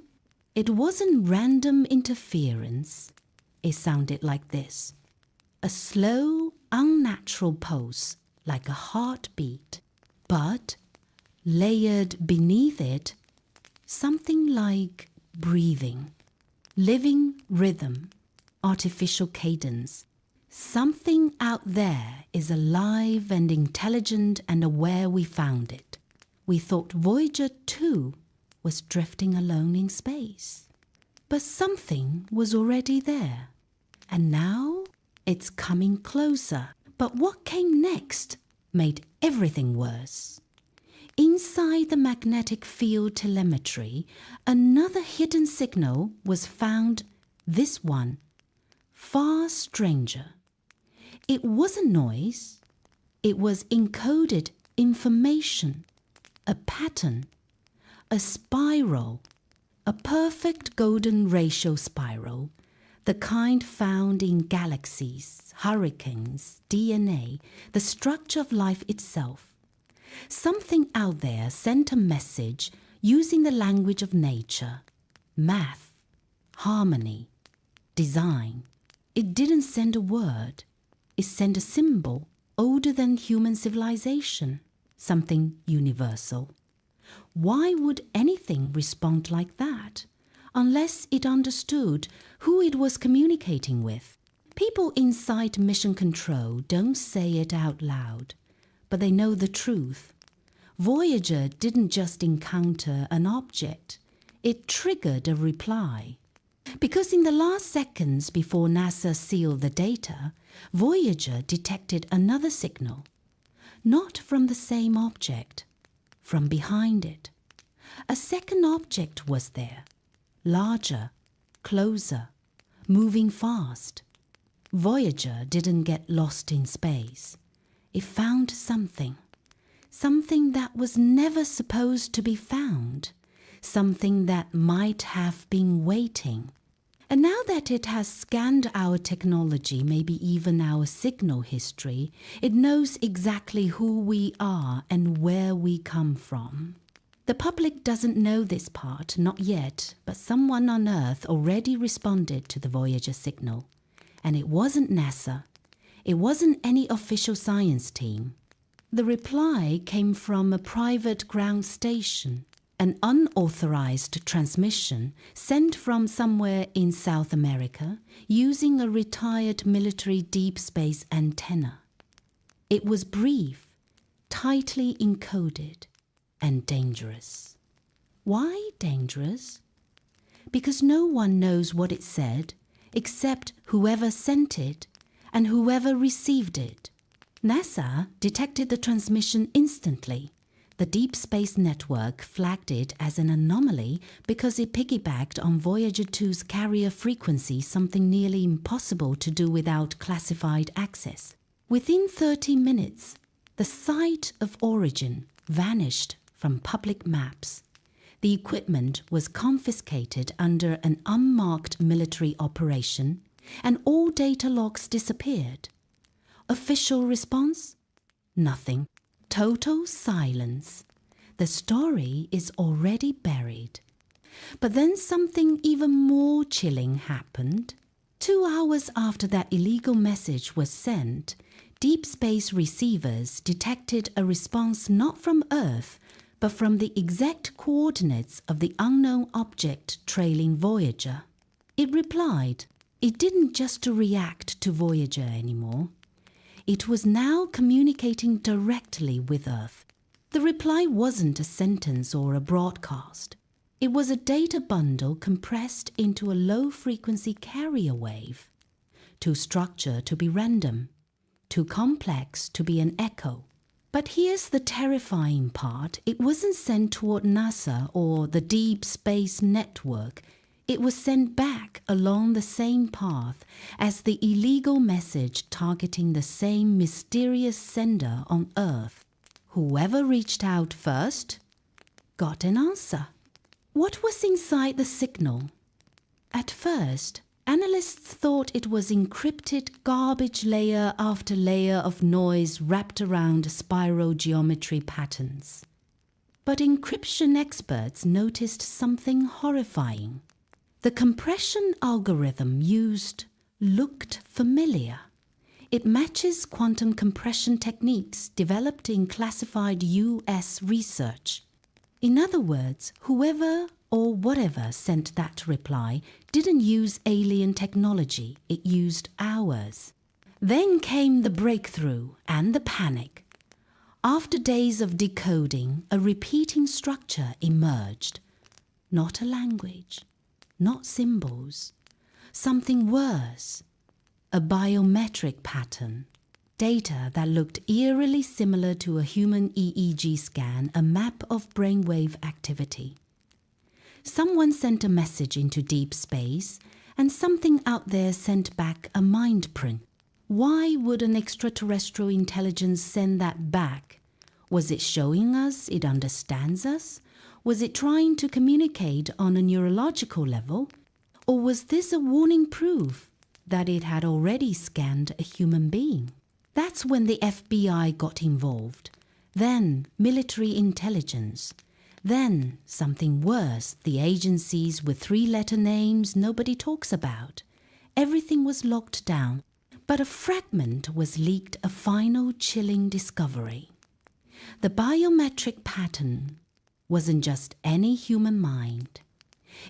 it wasn't random interference. It sounded like this: a slow, unnatural pulse, like a heartbeat, but layered beneath it, something like breathing. Living rhythm, artificial cadence. Something out there is alive and intelligent and aware we found it. We thought Voyager 2 was drifting alone in space. But something was already there. And now it's coming closer. But what came next made everything worse. Inside the magnetic field telemetry, another hidden signal was found, this one, far stranger. It wasn't noise, it was encoded information, a pattern, a spiral, a perfect golden ratio spiral, the kind found in galaxies, hurricanes, DNA, the structure of life itself. Something out there sent a message using the language of nature, math, harmony, design. It didn't send a word. It sent a symbol older than human civilization, something universal. Why would anything respond like that, unless it understood who it was communicating with? People inside mission control don't say it out loud, but they know the truth. Voyager didn't just encounter an object, it triggered a reply. Because in the last seconds before NASA sealed the data, Voyager detected another signal. Not from the same object, from behind it. A second object was there, larger, closer, moving fast. Voyager didn't get lost in space. It found something that was never supposed to be found, something that might have been waiting. And now that it has scanned our technology, maybe even our signal history, it knows exactly who we are and where we come from. The public doesn't know this part, not yet, but someone on Earth already responded to the Voyager signal. And it wasn't NASA. It wasn't any official science team. The reply came from a private ground station, an unauthorized transmission sent from somewhere in South America using a retired military deep space antenna. It was brief, tightly encoded, and dangerous. Why dangerous? Because no one knows what it said except whoever sent it and whoever received it. NASA detected the transmission instantly. The Deep Space Network flagged it as an anomaly because it piggybacked on Voyager 2's carrier frequency, something nearly impossible to do without classified access. Within 30 minutes, the site of origin vanished from public maps. The equipment was confiscated under an unmarked military operation, and all data logs disappeared. Official response? Nothing. Total silence. The story is already buried. But then something even more chilling happened. 2 hours after that illegal message was sent, deep space receivers detected a response not from Earth, but from the exact coordinates of the unknown object trailing Voyager. It replied. It didn't just react to Voyager anymore. It was now communicating directly with Earth. The reply wasn't a sentence or a broadcast. It was a data bundle compressed into a low-frequency carrier wave, too structured to be random, too complex to be an echo. But here's the terrifying part. It wasn't sent toward NASA or the Deep Space Network. It was sent back along the same path as the illegal message targeting the same mysterious sender on Earth. Whoever reached out first got an answer. What was inside the signal? At first, analysts thought it was encrypted garbage layer after layer of noise wrapped around spiral geometry patterns. But encryption experts noticed something horrifying. The compression algorithm used looked familiar. It matches quantum compression techniques developed in classified US research. In other words, whoever or whatever sent that reply didn't use alien technology, it used ours. Then came the breakthrough and the panic. After days of decoding, a repeating structure emerged. Not a language, not symbols, something worse, a biometric pattern. Data that looked eerily similar to a human EEG scan, a map of brainwave activity. Someone sent a message into deep space, and something out there sent back a mind print. Why would an extraterrestrial intelligence send that back? Was it showing us it understands us? Was it trying to communicate on a neurological level? Or was this a warning proof that it had already scanned a human being? That's when the FBI got involved. Then military intelligence. Then something worse, the agencies with three-letter names nobody talks about. Everything was locked down, but a fragment was leaked, a final chilling discovery. The biometric pattern wasn't just any human mind.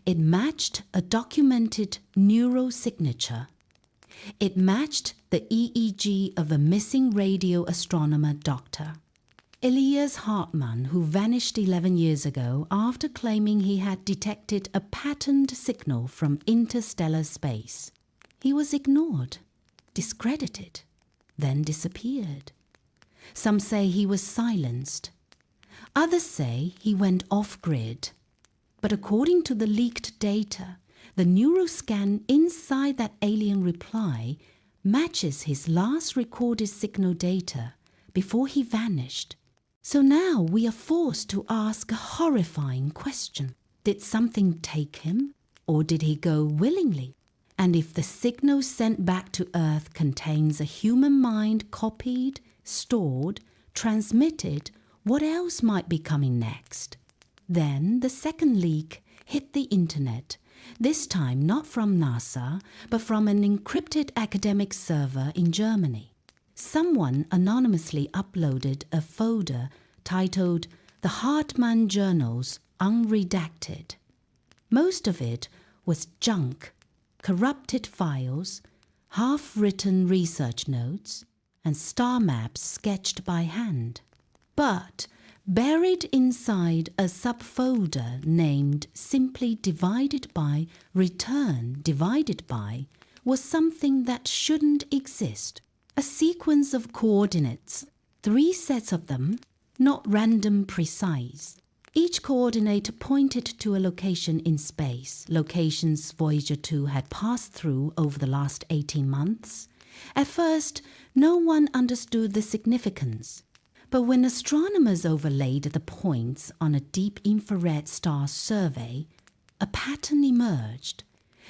It matched a documented neural signature. It matched the EEG of a missing radio astronomer doctor, Elias Hartmann, who vanished 11 years ago after claiming he had detected a patterned signal from interstellar space. He was ignored, discredited, then disappeared. Some say he was silenced. Others say he went off-grid. But according to the leaked data, the neuroscan inside that alien reply matches his last recorded signal data before he vanished. So now we are forced to ask a horrifying question. Did something take him, or did he go willingly? And if the signal sent back to Earth contains a human mind copied, stored, transmitted, what else might be coming next? Then the second leak hit the internet, this time not from NASA, but from an encrypted academic server in Germany. Someone anonymously uploaded a folder titled The Hartmann Journals Unredacted. Most of it was junk, corrupted files, half-written research notes, and star maps sketched by hand. But buried inside a subfolder named simply divided by return divided by was something that shouldn't exist. A sequence of coordinates, 3 sets of them, not random precise. Each coordinate pointed to a location in space, locations Voyager 2 had passed through over the last 18 months. At first, no one understood the significance. But when astronomers overlaid the points on a deep infrared star survey, a pattern emerged.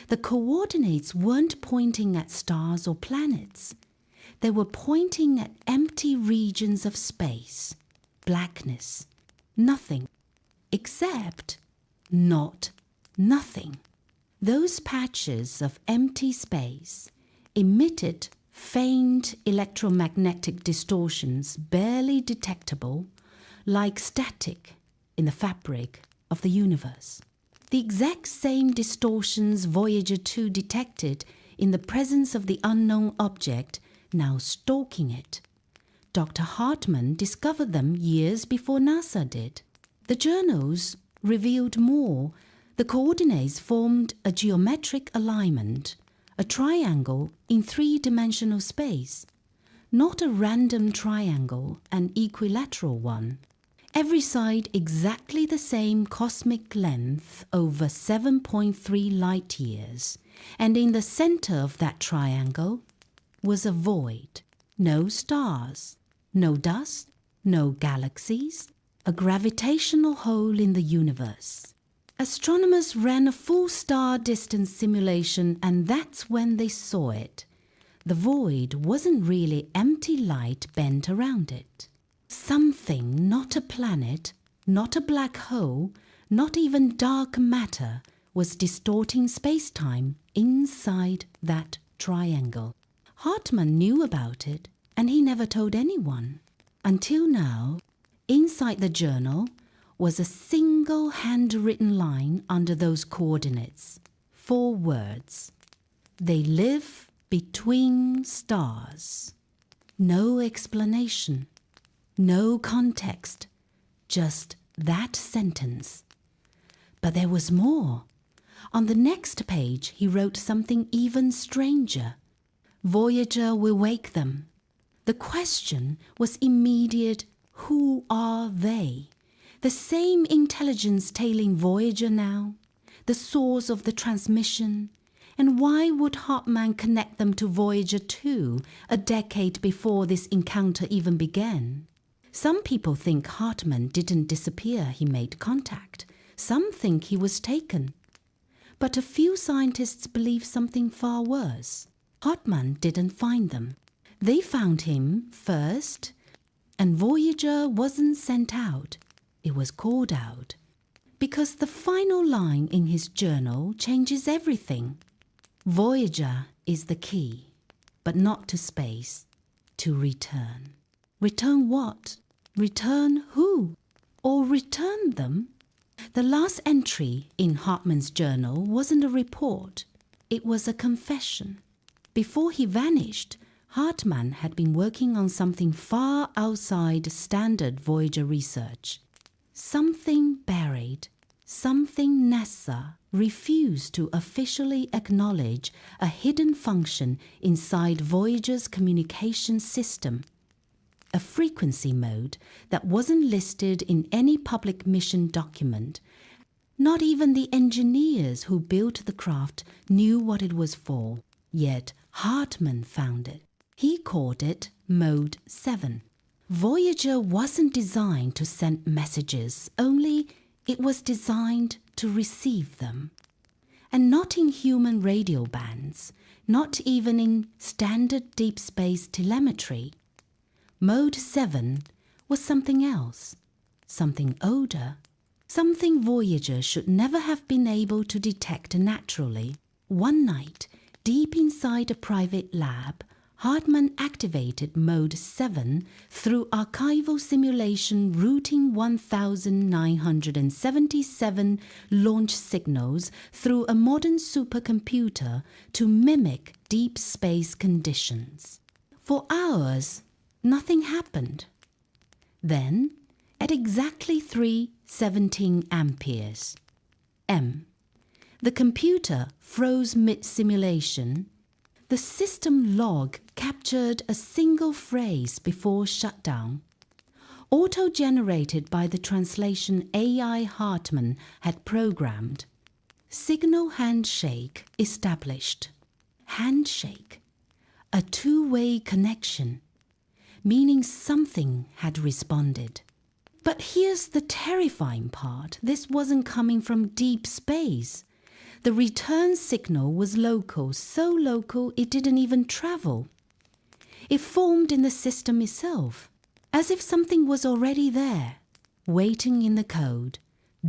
The coordinates weren't pointing at stars or planets. They were pointing at empty regions of space, blackness, nothing, except not nothing. Those patches of empty space emitted faint electromagnetic distortions barely detectable, like static in the fabric of the universe. The exact same distortions Voyager 2 detected in the presence of the unknown object now stalking it. Dr. Hartmann discovered them years before NASA did. The journals revealed more The coordinates formed a geometric alignment, a triangle in three-dimensional space, not a random triangle, an equilateral one. Every side exactly the same cosmic length over 7.3 light years, and in the center of that triangle was a void. No stars, no dust, no galaxies, a gravitational hole in the universe. Astronomers ran a full star distance simulation, and that's when they saw it. The void wasn't really empty light bent around it. Something, not a planet, not a black hole, not even dark matter, was distorting space-time inside that triangle. Hartmann knew about it, and he never told anyone. Until now, inside the journal was a single handwritten line under those coordinates. 4 words. They live between stars. No explanation, no context, just that sentence. But there was more. On the next page, he wrote something even stranger. Voyager will wake them. The question was immediate, who are they? The same intelligence tailing Voyager now, the source of the transmission. And why would Hartmann connect them to Voyager 2 a decade before this encounter even began? Some people think Hartmann didn't disappear, he made contact. Some think he was taken. But a few scientists believe something far worse. Hartmann didn't find them. They found him first, and Voyager wasn't sent out. It was called out. Because the final line in his journal changes everything. Voyager is the key, but not to space, to return. Return what? Return who? Or return them? The last entry in Hartmann's journal wasn't a report. It was a confession. Before he vanished, Hartmann had been working on something far outside standard Voyager research. Something buried, something NASA refused to officially acknowledge, a hidden function inside Voyager's communication system. A frequency mode that wasn't listed in any public mission document. Not even the engineers who built the craft knew what it was for. Yet Hartmann found it. He called it Mode 7. Voyager wasn't designed to send messages, only it was designed to receive them. And not in human radio bands, not even in standard deep space telemetry. Mode 7 was something else, something older, something Voyager should never have been able to detect naturally. One night, deep inside a private lab, Hartmann activated Mode 7 through archival simulation routing 1977 launch signals through a modern supercomputer to mimic deep space conditions. For hours, nothing happened. Then, at exactly 317 amperes, M, the computer froze mid-simulation. The system log captured a single phrase before shutdown, auto-generated by the translation AI Hartmann had programmed. Signal handshake established. Handshake, a two-way connection, meaning something had responded. But here's the terrifying part. This wasn't coming from deep space. The return signal was local, so local it didn't even travel. It formed in the system itself, as if something was already there, waiting in the code,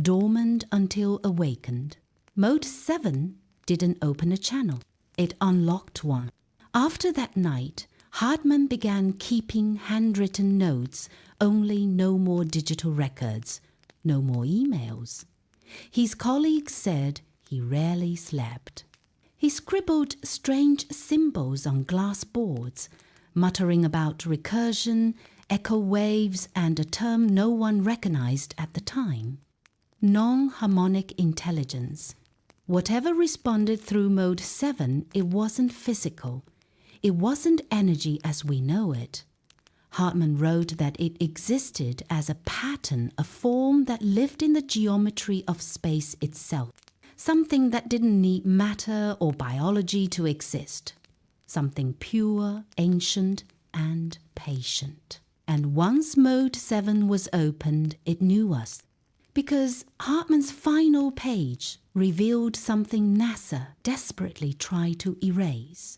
dormant until awakened. Mode 7 didn't open a channel. It unlocked one. After that night, Hartmann began keeping handwritten notes, only no more digital records, no more emails. His colleagues said he rarely slept. He scribbled strange symbols on glass boards, muttering about recursion, echo waves, and a term no one recognized at the time. non-harmonic intelligence. Whatever responded through mode 7, it wasn't physical. It wasn't energy as we know it. Hartman wrote that it existed as a pattern, a form that lived in the geometry of space itself, something that didn't need matter or biology to exist, something pure, ancient, and patient. And once mode 7 was opened, it knew us, because Hartman's final page revealed something NASA desperately tried to erase.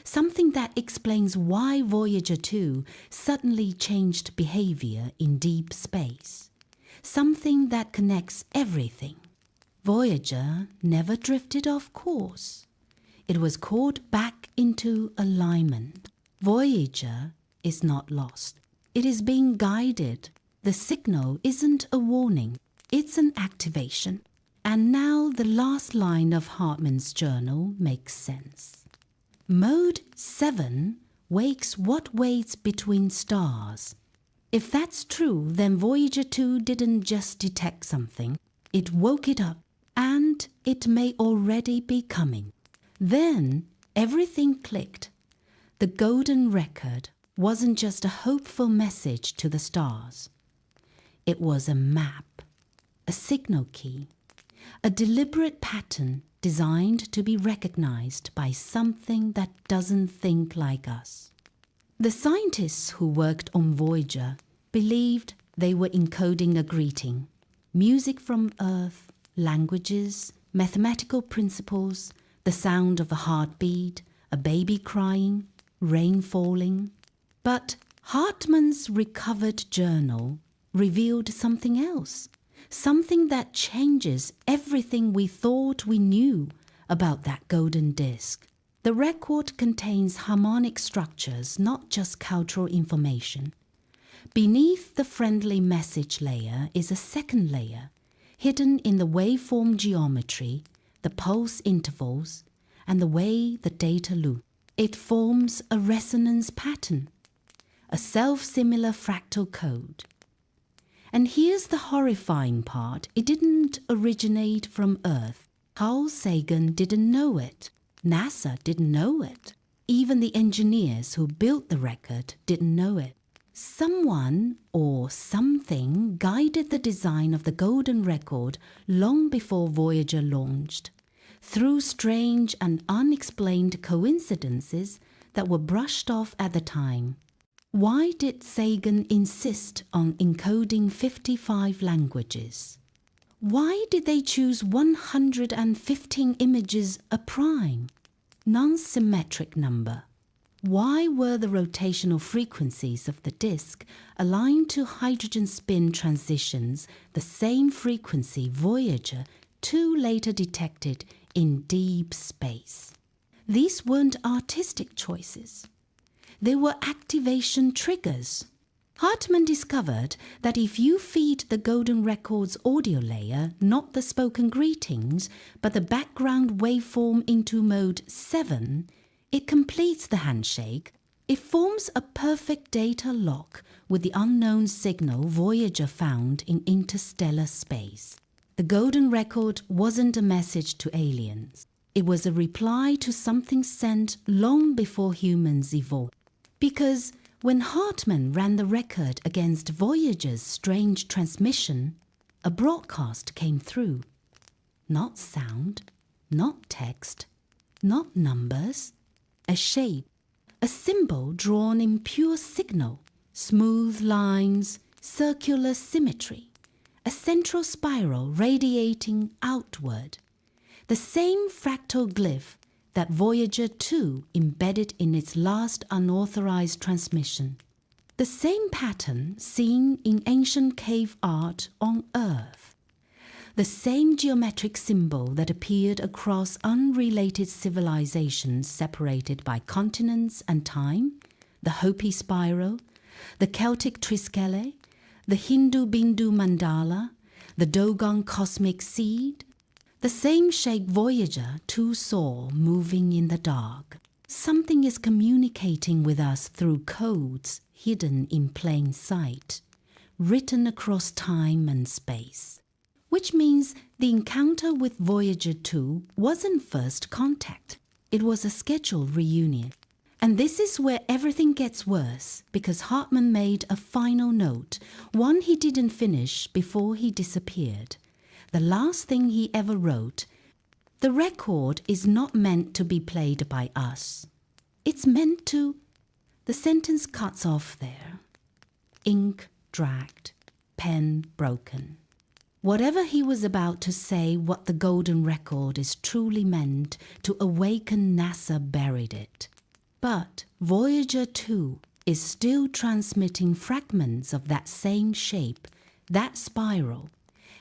Something that explains why Voyager 2 suddenly changed behavior in deep space. Something that connects everything. Voyager never drifted off course. It was caught back into alignment. Voyager is not lost. It is being guided. The signal isn't a warning. It's an activation. And now the last line of Hartman's journal makes sense. Mode 7 wakes what waits between stars. If that's true, then Voyager 2 didn't just detect something. It woke it up, and it may already be coming. Then everything clicked. The golden record wasn't just a hopeful message to the stars. It was a map, a signal key, a deliberate pattern designed to be recognized by something that doesn't think like us. The scientists who worked on Voyager believed they were encoding a greeting, music from Earth, languages, mathematical principles, the sound of a heartbeat, a baby crying, rain falling. But Hartman's recovered journal revealed something else. Something that changes everything we thought we knew about that golden disk. The record contains harmonic structures, not just cultural information. Beneath the friendly message layer is a second layer, hidden in the waveform geometry, the pulse intervals, and the way the data loop. It forms a resonance pattern, a self-similar fractal code. And here's the horrifying part. It didn't originate from Earth. Carl Sagan didn't know it. NASA didn't know it. Even the engineers who built the record didn't know it. Someone or something guided the design of the golden record long before Voyager launched, through strange and unexplained coincidences that were brushed off at the time. Why did Sagan insist on encoding 55 languages? Why did they choose 115 images a prime, non-symmetric number? Why were the rotational frequencies of the disk aligned to hydrogen spin transitions the same frequency Voyager 2 later detected in deep space? These weren't artistic choices. They were activation triggers. Hartman discovered that if you feed the golden record's audio layer not the spoken greetings, but the background waveform into mode 7, it completes the handshake. It forms a perfect data lock with the unknown signal Voyager found in interstellar space. The golden record wasn't a message to aliens. It was a reply to something sent long before humans evolved. Because when Hartman ran the record against Voyager's strange transmission, a broadcast came through. Not sound, not text, not numbers. A shape, a symbol drawn in pure signal, smooth lines, circular symmetry, a central spiral radiating outward. The same fractal glyph that Voyager 2 embedded in its last unauthorized transmission. The same pattern seen in ancient cave art on Earth. The same geometric symbol that appeared across unrelated civilizations separated by continents and time, the Hopi spiral, the Celtic triskele, the Hindu Bindu mandala, the Dogon cosmic seed. The same shape Voyager 2 saw moving in the dark. Something is communicating with us through codes hidden in plain sight, written across time and space. which means the encounter with Voyager 2 wasn't first contact. It was a scheduled reunion. And this is where everything gets worse, because Hartman made a final note, one he didn't finish before he disappeared. The last thing he ever wrote, "The record is not meant to be played by us. It's meant to..." The sentence cuts off there. Ink dragged, pen broken. Whatever he was about to say, what the golden record is truly meant to awaken, NASA buried it. But Voyager 2 is still transmitting fragments of that same shape, that spiral,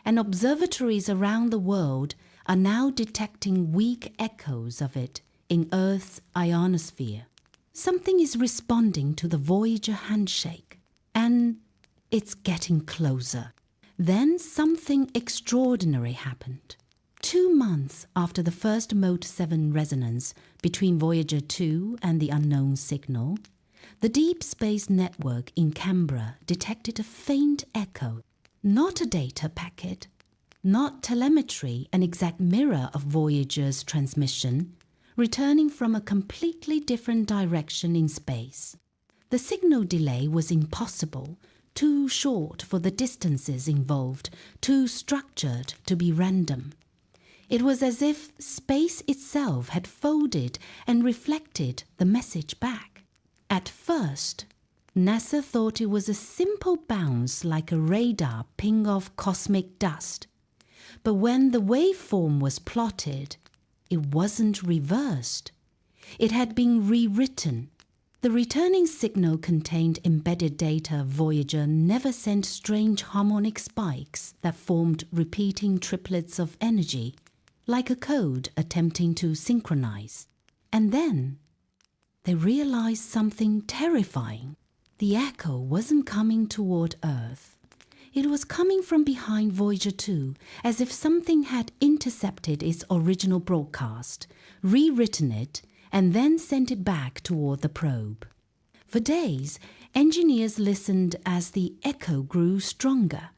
and observatories around the world are now detecting weak echoes of it in Earth's ionosphere. Something is responding to the Voyager handshake, and it's getting closer. Then something extraordinary happened. 2 months after the first Mode 7 resonance between Voyager 2 and the unknown signal, the Deep Space Network in Canberra detected a faint echo, not a data packet, not telemetry, an exact mirror of Voyager's transmission, returning from a completely different direction in space. The signal delay was impossible, too short for the distances involved, too structured to be random. It was as if space itself had folded and reflected the message back. At first, NASA thought it was a simple bounce like a radar ping of cosmic dust. But when the waveform was plotted, it wasn't reversed. It had been rewritten. The returning signal contained embedded data. Voyager never sent strange harmonic spikes that formed repeating triplets of energy, like a code attempting to synchronize. And then they realized something terrifying. The echo wasn't coming toward Earth. It was coming from behind Voyager 2, as if something had intercepted its original broadcast, rewritten it, and then sent it back toward the probe. For days, engineers listened as the echo grew stronger.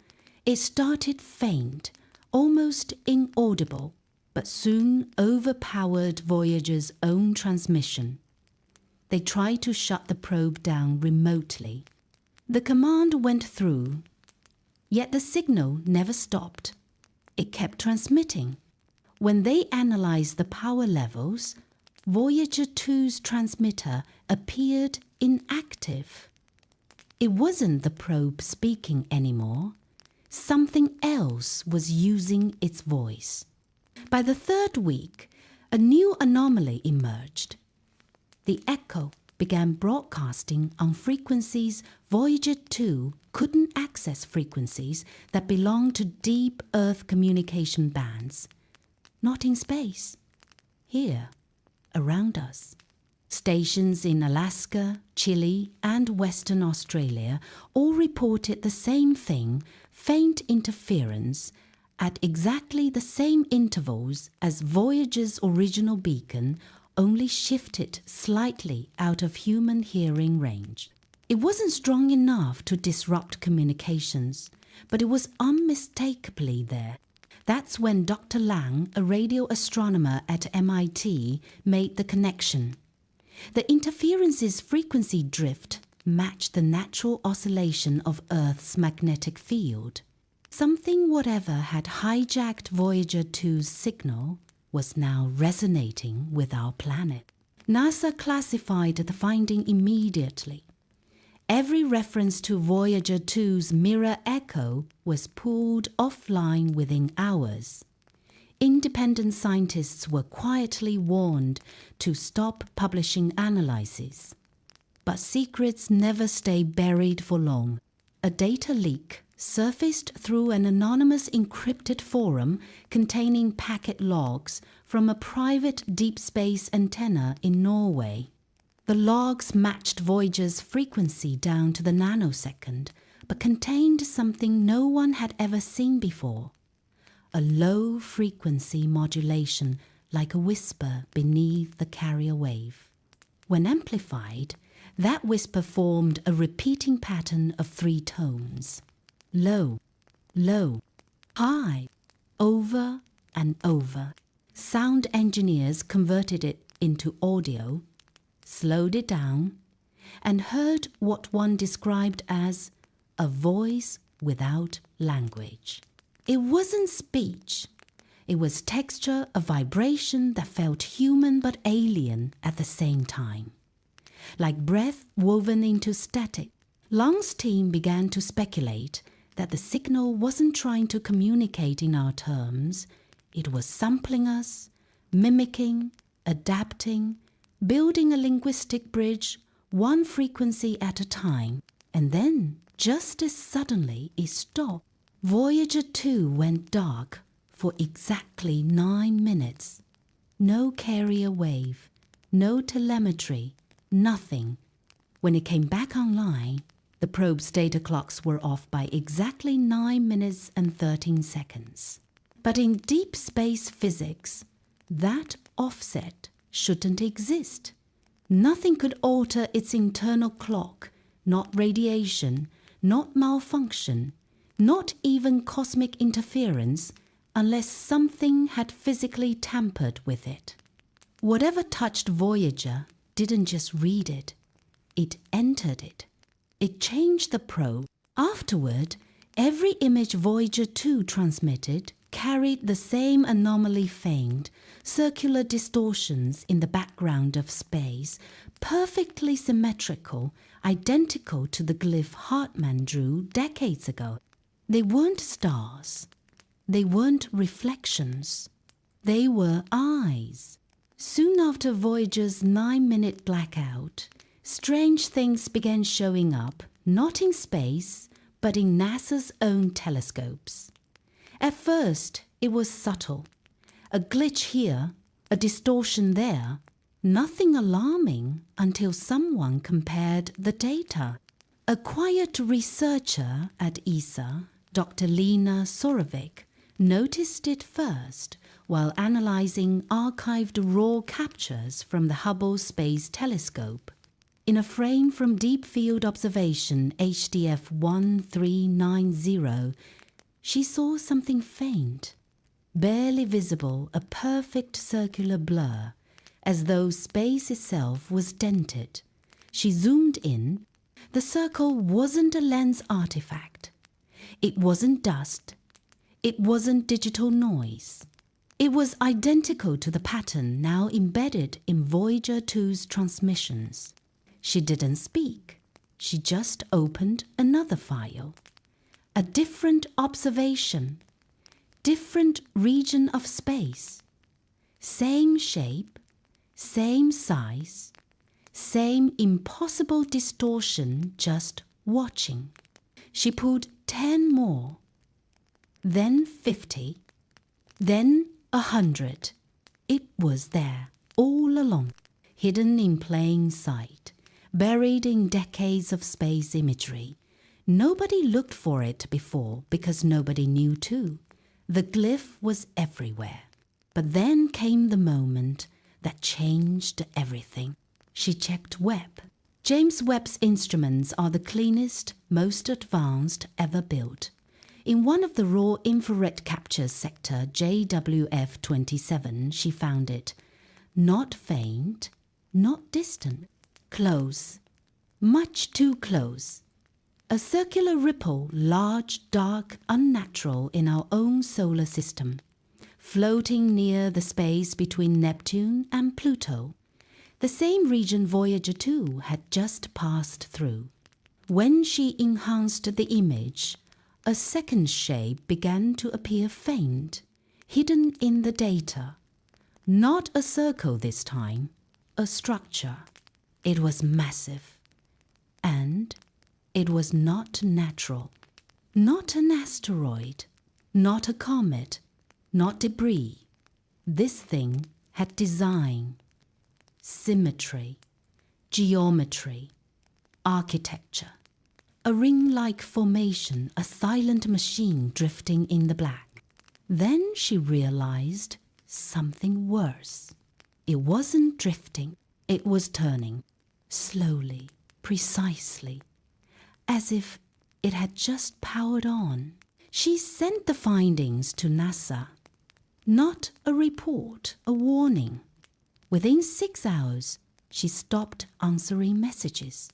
It started faint, almost inaudible, but soon overpowered Voyager's own transmission. They tried to shut the probe down remotely. The command went through, yet the signal never stopped. It kept transmitting. When they analyzed the power levels, Voyager 2's transmitter appeared inactive. It wasn't the probe speaking anymore. Something else was using its voice. By the third week, a new anomaly emerged. The echo began broadcasting on frequencies Voyager 2 couldn't access, frequencies that belonged to deep Earth communication bands. Not in space. Here, around us. Stations in Alaska, Chile, and Western Australia all reported the same thing, faint interference, at exactly the same intervals as Voyager's original beacon, only shifted slightly out of human hearing range. It wasn't strong enough to disrupt communications, but it was unmistakably there. That's when Dr. Lang, a radio astronomer at MIT, made the connection. The interference's frequency drift matched the natural oscillation of Earth's magnetic field. Something, whatever had hijacked Voyager 2's signal, was now resonating with our planet. NASA classified the finding immediately. Every reference to Voyager 2's mirror echo was pulled offline within hours. Independent scientists were quietly warned to stop publishing analyses. But secrets never stay buried for long. A data leak surfaced through an anonymous encrypted forum containing packet logs from a private deep space antenna in Norway. The logs matched Voyager's frequency down to the nanosecond, but contained something no one had ever seen before. A low-frequency modulation like a whisper beneath the carrier wave. When amplified, that whisper formed a repeating pattern of 3 tones. Low, low, high, over and over. Sound engineers converted it into audio, slowed it down, and heard what one described as a voice without language. It wasn't speech. It was texture, a vibration that felt human but alien at the same time. Like breath woven into static, Long's team began to speculate that the signal wasn't trying to communicate in our terms. It was sampling us, mimicking, adapting, building a linguistic bridge, one frequency at a time. And then, just as suddenly it stopped, Voyager 2 went dark for exactly 9 minutes. No carrier wave, no telemetry, nothing. When it came back online, the probe's data clocks were off by exactly 9 minutes and 13 seconds. But in deep space physics, that offset shouldn't exist. Nothing could alter its internal clock, not radiation, not malfunction, not even cosmic interference, unless something had physically tampered with it. Whatever touched Voyager didn't just read it, it entered it. It changed the probe. Afterward, every image Voyager 2 transmitted carried the same anomaly famed, circular distortions in the background of space, perfectly symmetrical, identical to the glyph Hartmann drew decades ago. They weren't stars. They weren't reflections. They were eyes. Soon after Voyager's 9-minute blackout, strange things began showing up, not in space, but in NASA's own telescopes. At first, it was subtle. A glitch here, a distortion there, nothing alarming until someone compared the data. A quiet researcher at ESA, Dr. Lena Sorovic, noticed it first while analyzing archived raw captures from the Hubble Space Telescope. In a frame from Deep Field Observation HDF 1390, she saw something faint, barely visible, a perfect circular blur, as though space itself was dented. She zoomed in. The circle wasn't a lens artifact. It wasn't dust. It wasn't digital noise. It was identical to the pattern now embedded in Voyager 2's transmissions. She didn't speak. She just opened another file. A different observation, different region of space. Same shape, same size, same impossible distortion, just watching. She pulled 10 more, then 50, then 100. It was there, all along, hidden in plain sight, buried in decades of space imagery. Nobody looked for it before because nobody knew too. The glyph was everywhere. But then came the moment that changed everything. She checked Webb. James Webb's instruments are the cleanest, most advanced ever built. In one of the raw infrared capture sector JWF 27, she found it. Not faint, not distant. Close. Much too close. A circular ripple, large, dark, unnatural in our own solar system, floating near the space between Neptune and Pluto, the same region Voyager 2 had just passed through. When she enhanced the image, a second shape began to appear faint, hidden in the data. Not a circle this time, a structure. It was massive, and it was not natural. Not an asteroid, not a comet, not debris. This thing had design, symmetry, geometry, architecture. A ring-like formation, a silent machine drifting in the black. Then she realized something worse. It wasn't drifting, it was turning, slowly, precisely, as if it had just powered on. She sent the findings to NASA. Not a report, a warning. Within 6 hours, she stopped answering messages.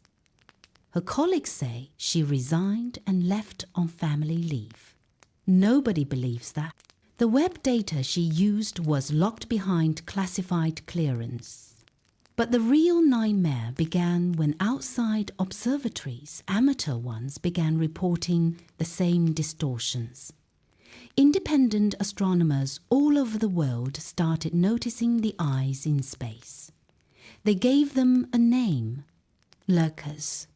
Her colleagues say she resigned and left on family leave. Nobody believes that. The web data she used was locked behind classified clearance. But the real nightmare began when outside observatories, amateur ones, began reporting the same distortions. Independent astronomers all over the world started noticing the eyes in space. They gave them a name, lurkers.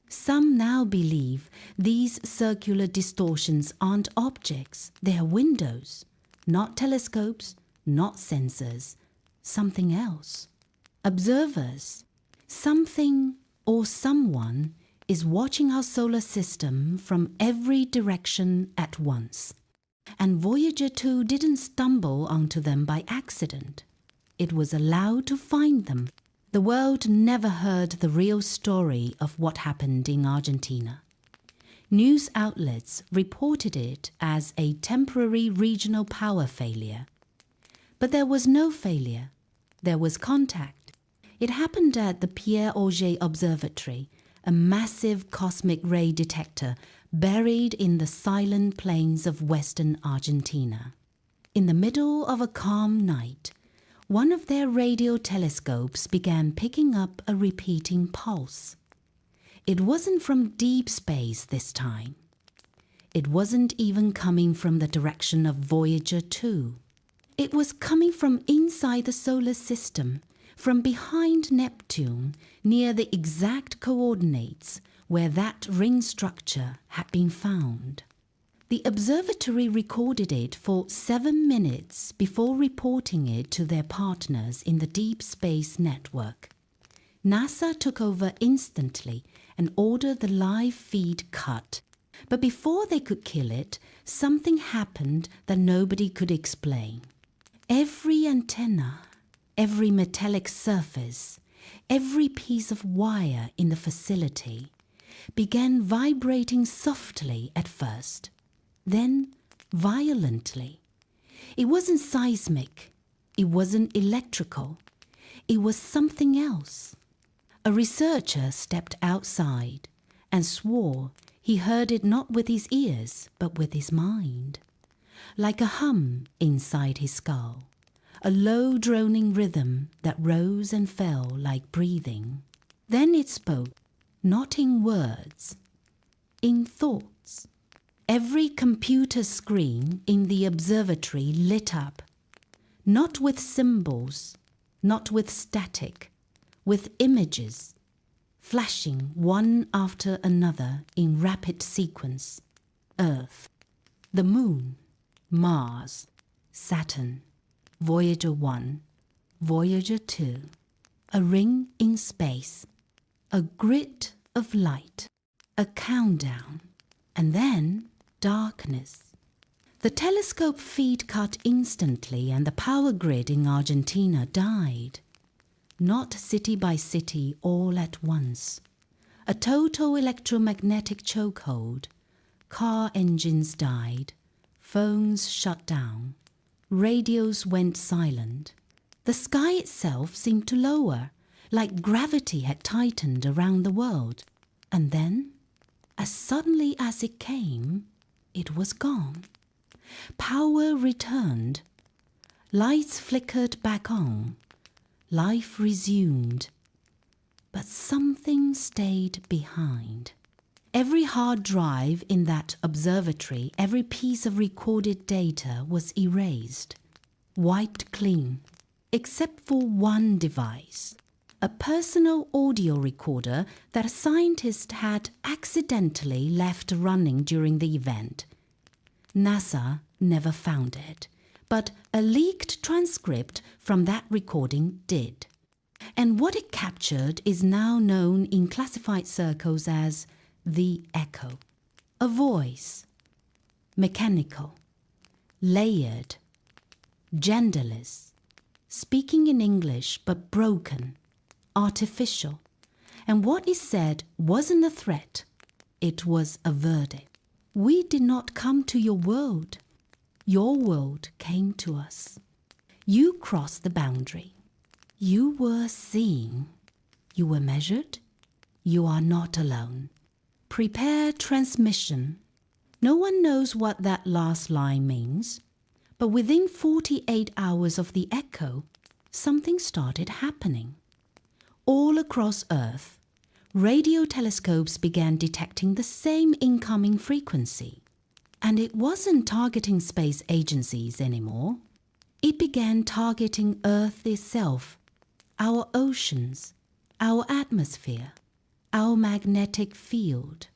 Some now believe these circular distortions aren't objects, they are windows, not telescopes, not sensors, something else. Observers, something or someone is watching our solar system from every direction at once. And Voyager 2 didn't stumble onto them by accident. It was allowed to find them. The world never heard the real story of what happened in Argentina. News outlets reported it as a temporary regional power failure. But there was no failure. There was contact. It happened at the Pierre Auger Observatory, a massive cosmic ray detector buried in the silent plains of western Argentina. In the middle of a calm night, one of their radio telescopes began picking up a repeating pulse. It wasn't from deep space this time. It wasn't even coming from the direction of Voyager 2. It was coming from inside the solar system, from behind Neptune, near the exact coordinates where that ring structure had been found. The observatory recorded it for 7 minutes before reporting it to their partners in the Deep Space Network. NASA took over instantly and ordered the live feed cut. But before they could kill it, something happened that nobody could explain. Every antenna, every metallic surface, every piece of wire in the facility began vibrating softly at first, then violently. It wasn't seismic, it wasn't electrical, it was something else. A researcher stepped outside and swore he heard it not with his ears but with his mind, like a hum inside his skull. A low droning rhythm that rose and fell like breathing. Then it spoke, not in words, in thoughts. Every computer screen in the observatory lit up, not with symbols, not with static, with images, flashing one after another in rapid sequence. Earth, the Moon, Mars, Saturn, Voyager 1, Voyager 2, a ring in space, a grid of light, a countdown, and then darkness. The telescope feed cut instantly and the power grid in Argentina died. Not city by city all at once. A total electromagnetic chokehold. Car engines died. Phones shut down. Radios went silent. The sky itself seemed to lower, like gravity had tightened around the world. And then, as suddenly as it came, it was gone. Power returned. Lights flickered back on. Life resumed. But something stayed behind. Every hard drive in that observatory, every piece of recorded data was erased, wiped clean, except for one device, a personal audio recorder that a scientist had accidentally left running during the event. NASA never found it, but a leaked transcript from that recording did. And what it captured is now known in classified circles as the echo. A voice, mechanical, layered, genderless, speaking in English but broken, artificial. And what is said wasn't a threat, it was a verdict. We did not come to your world. Your world came to us. You crossed the boundary. You were seen. You were measured. You are not alone. Prepare transmission. No one knows what that last line means, but within 48 hours of the echo, something started happening. All across Earth, radio telescopes began detecting the same incoming frequency. And it wasn't targeting space agencies anymore. It began targeting Earth itself, our oceans, our atmosphere, our magnetic field.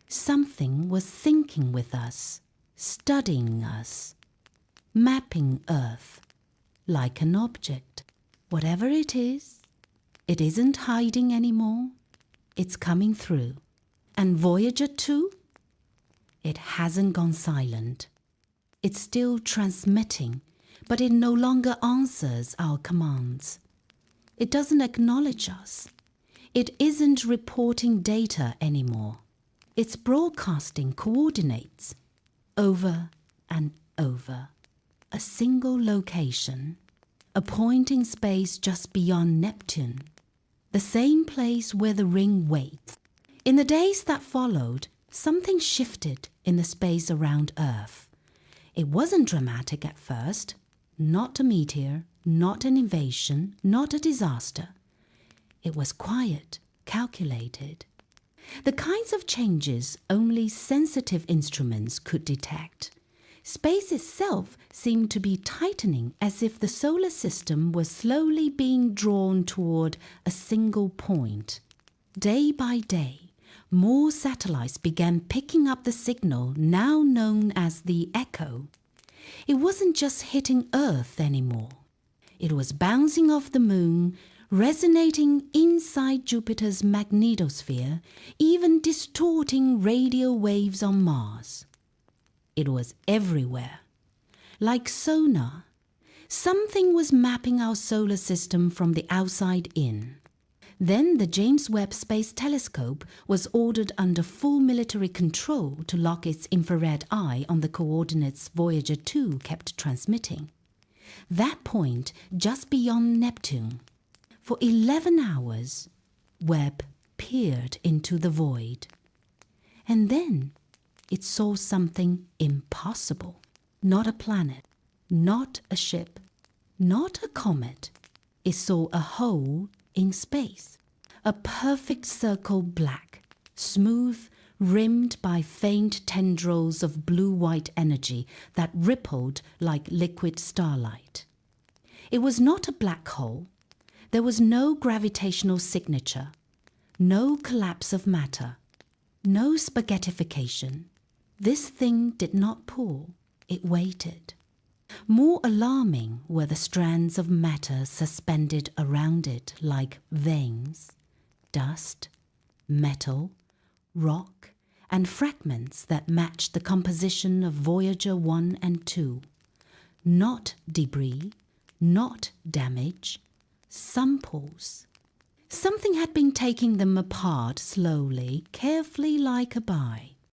Something was thinking with us, studying us, mapping Earth, like an object. Whatever it isn't hiding anymore. It's coming through. And Voyager 2? It hasn't gone silent. It's still transmitting, but it no longer answers our commands. It doesn't acknowledge us. It isn't reporting data anymore. It's broadcasting coordinates over and over. A single location, a point in space just beyond Neptune, the same place where the ring waits. In the days that followed, something shifted in the space around Earth. It wasn't dramatic at first, not a meteor, not an invasion, not a disaster. It was quiet, calculated. The kinds of changes only sensitive instruments could detect. Space itself seemed to be tightening as if the solar system was slowly being drawn toward a single point. Day by day, more satellites began picking up the signal now known as the echo. It wasn't just hitting Earth anymore. It was bouncing off the moon, resonating inside Jupiter's magnetosphere, even distorting radio waves on Mars. It was everywhere. Like sonar, something was mapping our solar system from the outside in. Then the James Webb Space Telescope was ordered under full military control to lock its infrared eye on the coordinates Voyager 2 kept transmitting. That point just beyond Neptune. For 11 hours, Webb peered into the void. And then it saw something impossible. Not a planet, not a ship, not a comet. It saw a hole in space. A perfect circle black, smooth, rimmed by faint tendrils of blue-white energy that rippled like liquid starlight. It was not a black hole. There was no gravitational signature, no collapse of matter, no spaghettification. This thing did not pull, it waited. More alarming were the strands of matter suspended around it like veins, dust, metal, rock, and fragments that matched the composition of Voyager 1 and 2. Not debris, not damage, samples. Something had been taking them apart slowly, carefully like a bee.